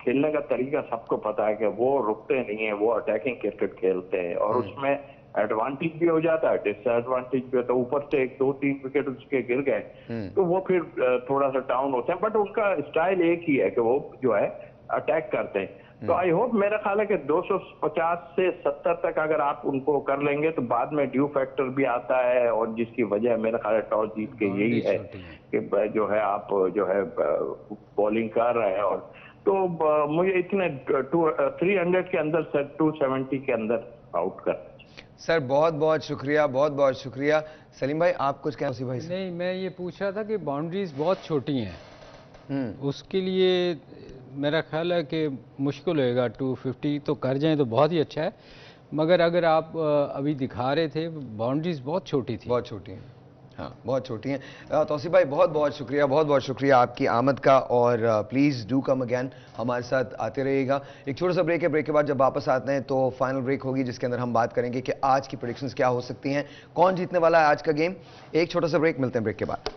खेलने का तरीका सबको पता है कि वो रुकते नहीं है, वो अटैकिंग क्रिकेट खेलते हैं, और उसमें एडवांटेज भी हो जाता है, डिसएडवांटेज भी होता है। ऊपर से 1-2-3 विकेट उसके गिर गए तो वो फिर थोड़ा सा डाउन होते हैं, बट उनका स्टाइल एक ही है कि वो जो है अटैक करते हैं। तो आई होप, मेरा ख्याल है कि 250 से 70 तक अगर आप उनको कर लेंगे तो बाद में ड्यू फैक्टर भी आता है, और जिसकी वजह मेरा ख्याल है टॉस जीत के यही है कि जो है आप जो है बॉलिंग कर रहे हैं, और तो मुझे इतने 300 के अंदर सर 270 के अंदर आउट कर। सर बहुत बहुत शुक्रिया। सलीम भाई आप कुछ क्या? भाई नहीं, मैं ये पूछ रहा था कि बाउंड्रीज बहुत छोटी हैं, उसके लिए मेरा ख्याल है कि मुश्किल होएगा। 250 तो कर जाएं तो बहुत ही अच्छा है, मगर अगर आप अभी दिखा रहे थे बाउंड्रीज बहुत छोटी थी। बहुत छोटी हैं, हाँ बहुत छोटी हैं। तौसीफ भाई बहुत बहुत शुक्रिया आपकी आमद का, और प्लीज़ डू कम अगैन, हमारे साथ आते रहिएगा। एक छोटा सा ब्रेक है, ब्रेक के बाद जब वापस आते हैं तो फाइनल ब्रेक होगी जिसके अंदर हम बात करेंगे कि आज की प्रेडिक्शंस क्या हो सकती हैं, कौन जीतने वाला है आज का गेम। एक छोटा सा ब्रेक, मिलते हैं ब्रेक के बाद।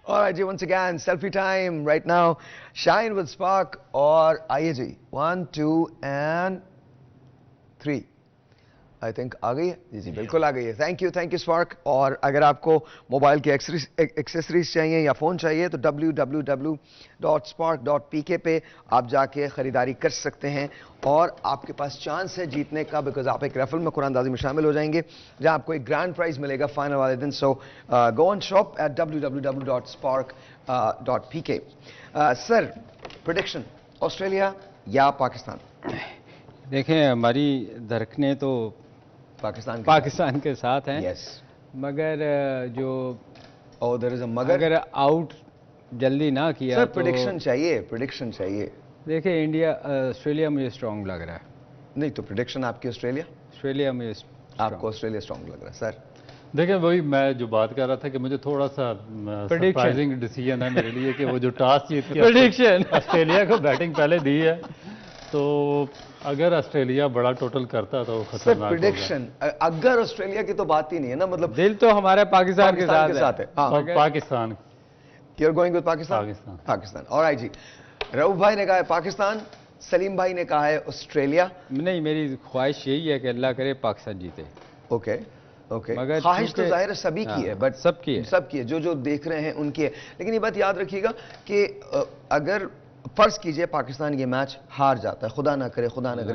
All right, ji, once again, selfie time right now. Shine with Spark, और आइए जी, 1, 2 and 3. आई थिंक आ गई है जी, बिल्कुल आ गई है। Thank you spark. और अगर आपको मोबाइल की एक्सेसरीज चाहिए या फ़ोन चाहिए तो www.spark.pk पे आप जाके ख़रीदारी कर सकते हैं और आपके पास चांस है जीतने का, बिकॉज आप एक रेफरल में कुरानदाजी में शामिल हो जाएंगे जहां आपको एक ग्रैंड प्राइज मिलेगा फाइनल वाले दिन। So go on shop at www.spark.pk। Sir, prediction Australia या पाकिस्तान? देखें, हमारी धड़कनें तो पाकिस्तान के साथ हैं। yes. मगर जो देयर इज अ मगर, अगर आउट जल्दी ना किया सर तो प्रेडिक्शन चाहिए। देखिए, ऑस्ट्रेलिया मुझे स्ट्रांग लग रहा है। नहीं तो प्रेडिक्शन आपकी ऑस्ट्रेलिया मुझे आपको ऑस्ट्रेलिया स्ट्रांग लग रहा है सर? देखिए, वही मैं जो बात कर रहा था कि मुझे थोड़ा सा सरप्राइजिंग डिसीजन है मेरे लिए कि वो जो टॉस जीत के ऑस्ट्रेलिया को बैटिंग पहले दी है, तो अगर ऑस्ट्रेलिया बड़ा टोटल करता तो खतरनाक प्रेडिक्शन। अगर ऑस्ट्रेलिया की तो बात ही नहीं है ना, मतलब दिल तो हमारे पाकिस्तान के साथ है। और Pakistan, you are going with Pakistan. Alright जी, रऊफ भाई ने कहा है पाकिस्तान, सलीम भाई ने कहा है ऑस्ट्रेलिया। नहीं, मेरी ख्वाहिश यही है कि अल्लाह करे पाकिस्तान जीते। ओके, मगर ख्वाहिश तो जाहिर है सभी की है, बट सबकी है जो देख रहे हैं उनकी है। लेकिन ये बात याद रखिएगा कि अगर फर्ज कीजिए पाकिस्तान ये मैच हार जाता है, खुदा ना करे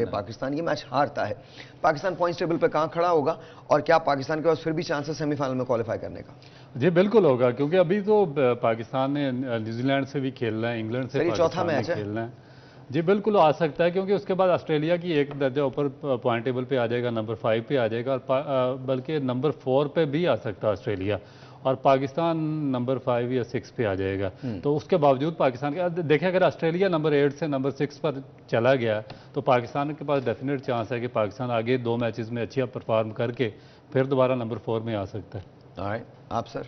पाकिस्तान ये मैच हारता है, पाकिस्तान पॉइंट्स टेबल पे कहां खड़ा होगा और क्या पाकिस्तान के पास फिर भी चांस है सेमीफाइनल में क्वालिफाई करने का? जी बिल्कुल होगा, क्योंकि अभी तो पाकिस्तान ने न्यूजीलैंड से भी खेलना है, इंग्लैंड से चौथा मैच खेलना है। जी बिल्कुल आ सकता है, क्योंकि उसके बाद ऑस्ट्रेलिया की एक दर्जा ऊपर पॉइंट टेबल पे आ जाएगा, नंबर 5 पे आ जाएगा, और बल्कि नंबर 4 पे भी आ सकता है ऑस्ट्रेलिया, और पाकिस्तान नंबर 5 या 6 पे आ जाएगा। तो उसके बावजूद पाकिस्तान के देखिए, अगर ऑस्ट्रेलिया नंबर 8 से नंबर 6 पर चला गया तो पाकिस्तान के पास डेफिनेट चांस है कि पाकिस्तान आगे 2 मैचेस में अच्छा परफॉर्म करके फिर दोबारा नंबर 4 में आ सकता है। आप सर?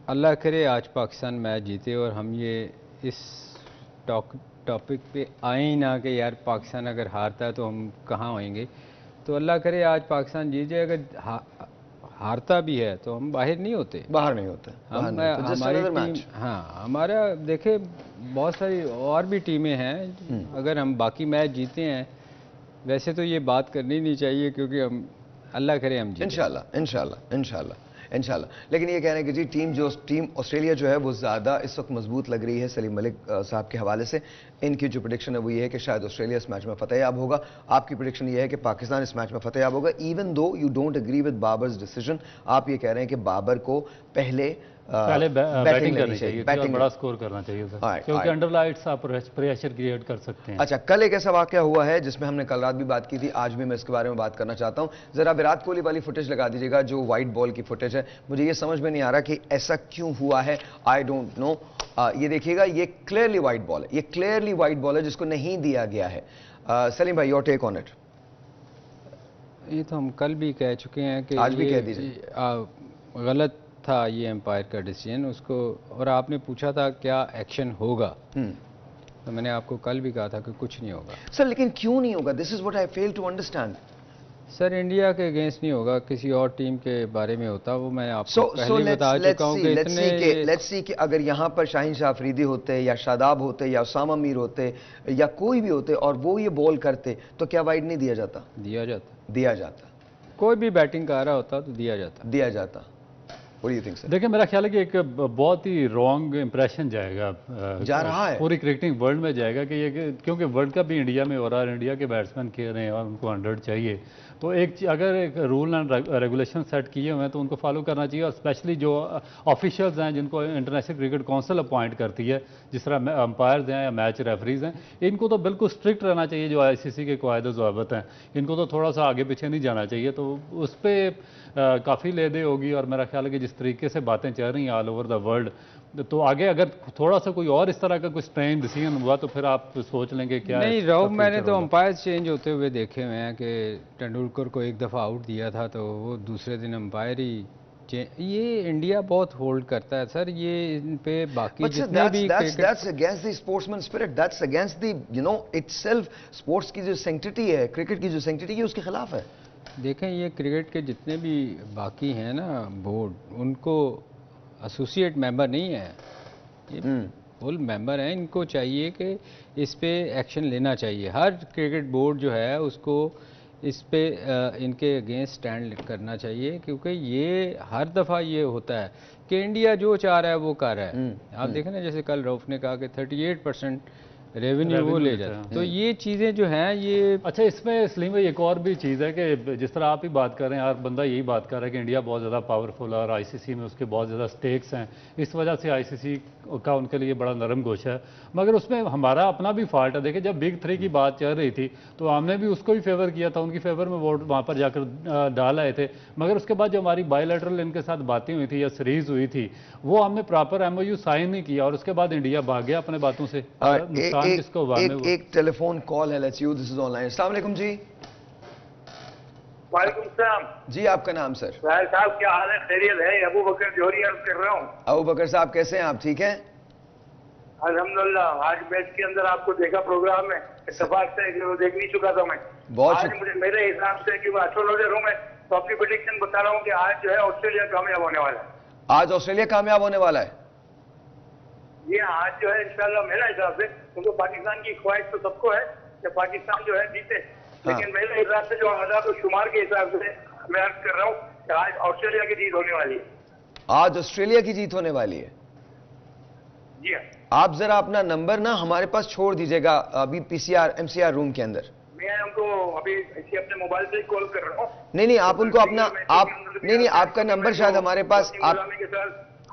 अल्लाह करे आज पाकिस्तान मैच जीते और हम ये इस टॉपिक पे आए ही ना कि यार पाकिस्तान अगर हारता है तो हम कहाँ आएंगे। तो अल्लाह करे आज पाकिस्तान जीत जाए, अगर हारता भी है तो हम बाहर नहीं होते हमारी टीम, हाँ हमारा देखे बहुत सारी और भी टीमें हैं, अगर हम बाकी मैच जीते हैं, वैसे तो ये बात करनी नहीं चाहिए क्योंकि हम अल्लाह करे हम जीते इंशाल्लाह। लेकिन ये कह रहे हैं कि जी टीम ऑस्ट्रेलिया जो है वो ज़्यादा इस वक्त मजबूत लग रही है सलीम मलिक साहब के हवाले से। इनकी जो प्रेडिक्शन है वो ये है कि शायद ऑस्ट्रेलिया इस मैच में फतेहयाब होगा। आपकी प्रेडिक्शन ये है कि पाकिस्तान इस मैच में फतेहयाब होगा, even though you don't agree with Babar's decision. आप ये कह रहे हैं कि बाबर को पहले बैटिंग करनी चाहिए, बड़ा स्कोर करना चाहिए था, क्योंकि अंडर लाइट्स आप प्रेशर क्रिएट कर सकते हैं। अच्छा, कल एक ऐसा वाकया हुआ है जिसमें हमने कल रात भी बात की थी, आज भी मैं इसके बारे में बात करना चाहता हूं। जरा विराट कोहली वाली फुटेज लगा दीजिएगा जो व्हाइट बॉल की फुटेज है। मुझे ये समझ में नहीं आ रहा कि ऐसा क्यों हुआ है, आई डोंट नो। ये देखिएगा, ये क्लियरली व्हाइट बॉल है, जिसको नहीं दिया गया है। सलीम भाई, योर टेक ऑन इट। ये तो हम कल भी कह चुके हैं कि आज भी कह दीजिए, गलत था ये एम्पायर का डिसीजन उसको, और आपने पूछा था क्या एक्शन होगा, तो मैंने आपको कल भी कहा था कि कुछ नहीं होगा। सर लेकिन क्यों नहीं होगा? This is what I fail to understand. Sir India के अगेंस्ट नहीं होगा, किसी और टीम के बारे में होता, वो मैं आपको पहले बता चुका हूं कि लेट्स सी कि अगर यहां पर शाहीन शाह अफरीदी होते या शादाब होते या उसामा मीर होते या कोई भी होते और वो ये बॉल करते तो क्या वाइड नहीं दिया जाता? दिया जाता। कोई भी बैटिंग कर रहा होता तो दिया जाता। देखिए, मेरा ख्याल है कि एक बहुत ही रॉन्ग इंप्रेशन जा रहा है पूरी क्रिकेटिंग वर्ल्ड में जाएगा कि ये, क्योंकि वर्ल्ड कप भी इंडिया में हो रहा है, इंडिया के बैट्समैन खेल रहे हैं और उनको 100 चाहिए, तो अगर एक रूल एंड रेगुलेशन सेट किए हुए हैं तो उनको फॉलो करना चाहिए। और स्पेशली जो ऑफिशियल्स हैं जिनको इंटरनेशनल क्रिकेट काउंसिल अपॉइंट करती है, जिस तरह अंपायर्स हैं या मैच रेफरीज हैं, इनको तो बिल्कुल स्ट्रिक्ट रहना चाहिए। जो ICC के कायदे ज़वाबित हैं, इनको तो थोड़ा सा आगे पीछे नहीं जाना चाहिए। तो उस पर काफ़ी लेदे होगी, और मेरा ख्याल है कि जिस तरीके से बातें चल रही हैं ऑल ओवर द वर्ल्ड, तो आगे अगर थोड़ा सा कोई और इस तरह का कुछ स्ट्रेन डिसीजन हुआ तो फिर आप सोच लेंगे क्या नहीं। राव, मैंने तो अंपायर चेंज होते हुए देखे हुए हैं कि तेंदुलकर को एक दफ़ा आउट दिया था तो वो दूसरे दिन अंपायर ही ये इंडिया बहुत होल्ड करता है सर, ये इन पे बाकी जितने भी that's against the sportsman spirit, that's against the itself, sports की जो सैंक्टिटी है, क्रिकेट की जो सैंक्टिटी है उसके खिलाफ है। देखें, ये क्रिकेट के जितने भी बाकी हैं ना बोर्ड, उनको एसोसिएट मेंबर नहीं है, ये फुल मेंबर हैं। इनको चाहिए कि इस पे एक्शन लेना चाहिए। हर क्रिकेट बोर्ड जो है उसको इस पे इनके अगेंस्ट स्टैंड करना चाहिए, क्योंकि ये हर दफ़ा ये होता है कि इंडिया जो चाह रहा है वो कर रहा है। आप देखें ना, जैसे कल रऊफ ने कहा कि 38% रेवेन्यू वो ले जाता है। तो ये चीज़ें जो हैं ये अच्छा, इसमें सलीम भाई एक और भी चीज़ है कि जिस तरह आप ही बात कर रहे हैं, हर बंदा यही बात कर रहा है कि इंडिया बहुत ज़्यादा पावरफुल है और आईसीसी में उसके बहुत ज़्यादा स्टेक्स हैं, इस वजह से आईसीसी का उनके लिए बड़ा नरम गोशा है। मगर उसमें हमारा अपना भी फॉल्ट है। देखिए, जब बिग 3 की बात चल रही थी तो हमने भी उसको ही फेवर किया था, उनकी फेवर में वोट वहाँ पर जाकर डाल आए थे। मगर उसके बाद जो हमारी बायलैटरल इनके साथ बातें हुई थी या सीरीज हुई थी, वो हमने प्रॉपर एमओयू साइन नहीं किया और उसके बाद इंडिया भाग गया अपने बातों से। नुकसान किसको हुआ? एक टेलीफोन कॉल है, let's you, this is online. अस्सलाम वालेकुम जी। वालेकुम सलाम जी, आपका नाम सर? साहब क्या हाल है? खैरियत है? अबू बकर जोहरी अर्ज कर रहा हूँ। अबू बकर साहब कैसे हैं आप? ठीक हैं अल्हम्दुलिल्लाह। आज मैच के अंदर आपको देखा प्रोग्राम में, इत्तेफाक से वो देख नहीं चुका था मैं। बहुत आज मुझे मेरे हिसाब से कि मैं एस्ट्रोलॉजर हूँ, मैं तो अपनी प्रेडिक्शन बता रहा हूँ कि आज जो है ऑस्ट्रेलिया कामयाब होने वाला है। आज ऑस्ट्रेलिया कामयाब होने वाला है? ये आज जो है इंशाल्लाह मेरे हिसाब से, क्योंकि पाकिस्तान की ख्वाहिश तो सबको है कि पाकिस्तान जो है जीते, लेकिन मेरे हिसाब से जो आजाद और शुमार के हिसाब से मैं अर्ज कर रहा हूँ कि आज ऑस्ट्रेलिया की जीत होने वाली है। आज ऑस्ट्रेलिया की जीत होने वाली है? जी हाँ। आप जरा अपना नंबर ना हमारे पास छोड़ दीजिएगा अभी पीसीआर एमसीआर रूम के अंदर। मैं उनको अभी इसी अपने मोबाइल से ही कॉल कर रहा हूँ। नहीं, आप उनको अपना नहीं, आपका नंबर शायद हमारे पास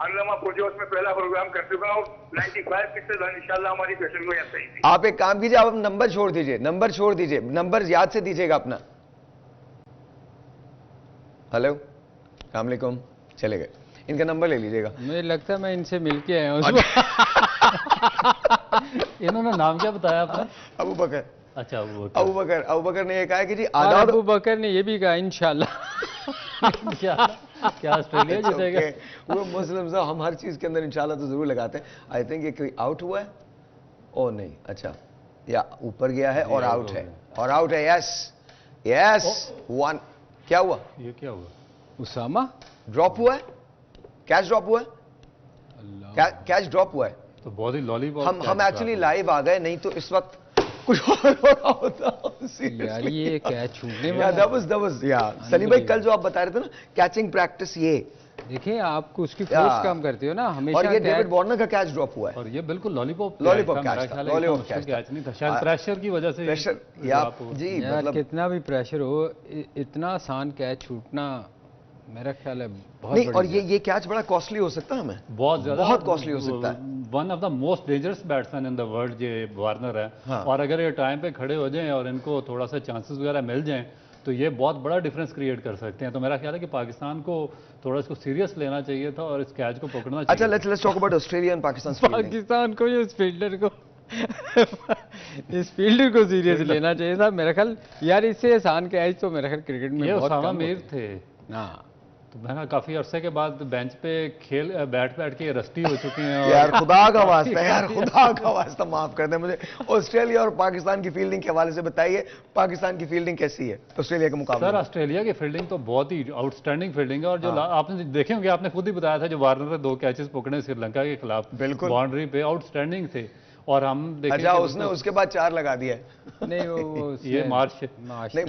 हर लम्हा पुरजोश में पहला प्रोग्राम कर चुका हूँ। 95 पिक्सल इंशाल्लाह हमारी पेशेंट को सही थी। आप एक काम कीजिए, आप नंबर छोड़ दीजिए, नंबर याद से दीजिएगा अपना। हेलो, अस्सलाम वालेकुम, चले गए। इनका नंबर ले लीजिएगा। मुझे लगता है मैं इनसे मिलके आया हूँ। इन्होंने नाम क्या बताया आपने? अबू बकर। अच्छा, अबू बकर ने ये कहा कि जी आजाद। अबू बकर ने ये भी कहा इंशाल्लाह। क्या ऑस्ट्रेलिया जीतेगा? वो मुस्लिम साहब, हम हर चीज के अंदर इंशाल्लाह तो जरूर लगाते हैं। आई थिंक ये कोई आउट हुआ है? ओ नहीं, अच्छा, या ऊपर गया है और आउट है, यस 1। क्या हुआ? ये क्या हुआ? उसामा ड्रॉप हुआ है, कैच ड्रॉप हुआ है, कैच ड्रॉप हुआ है। तो बहुत ही लॉलीपॉप। हम एक्चुअली लाइव आ गए, नहीं तो इस वक्त कुछ और हो रहा होता। यार ये कैच छूटने वाला। सलीम भाई, कल जो आप बता रहे थे ना कैचिंग प्रैक्टिस, ये देखिए आपको उसकी फोर्स कम करती हो ना हमेशा। और ये डेविड वार्नर का कैच ड्रॉप हुआ है और ये बिल्कुल लॉलीपॉप कैच नहीं था, शायद प्रेशर की वजह से। जी, मतलब कितना भी प्रेशर हो, इतना आसान कैच छूटना मेरा ख्याल है बहुत नहीं। और ये कैच बड़ा कॉस्टली हो सकता है, हमें बहुत ज्यादा, बहुत कॉस्टली हो सकता है। One of the most dangerous batsman in the world ये वार्नर है। हाँ। और अगर ये टाइम पे खड़े हो जाएं और इनको थोड़ा सा चांसेस वगैरह मिल जाएं तो ये बहुत बड़ा डिफरेंस क्रिएट कर सकते हैं। तो मेरा ख्याल है कि पाकिस्तान को थोड़ा इसको सीरियस लेना चाहिए था और इस कैच को पकड़ना चाहिए। अच्छा, let's talk about Australia and Pakistan को इस फील्डर को सीरियस लेना चाहिए था मेरा ख्याल। यार इससे आसान कैच तो मेरा ख्याल क्रिकेट में बहुत उसामा मीर थे। हाँ, तो मैं काफी अरसे के बाद बेंच पे बैठ के रस्टी हो चुके हैं। यार खुदा का वास्ता माफ कर दें मुझे। ऑस्ट्रेलिया और पाकिस्तान की फील्डिंग के हवाले से बताइए, पाकिस्तान की फील्डिंग कैसी है ऑस्ट्रेलिया के मुकाबले? सर, ऑस्ट्रेलिया की फील्डिंग तो बहुत ही आउटस्टैंडिंग फील्डिंग है। और जो आपने देखे होंगे, आपने खुद ही बताया था, जो वार्नर ने 2 कैचेस पकड़े श्रीलंका के खिलाफ, बिल्कुल बाउंड्री पे, आउटस्टैंडिंग थे। और हम देखें, अच्छा, उसने उसके बाद 4 लगा दिया। नहीं, वो ये मार्च नहीं।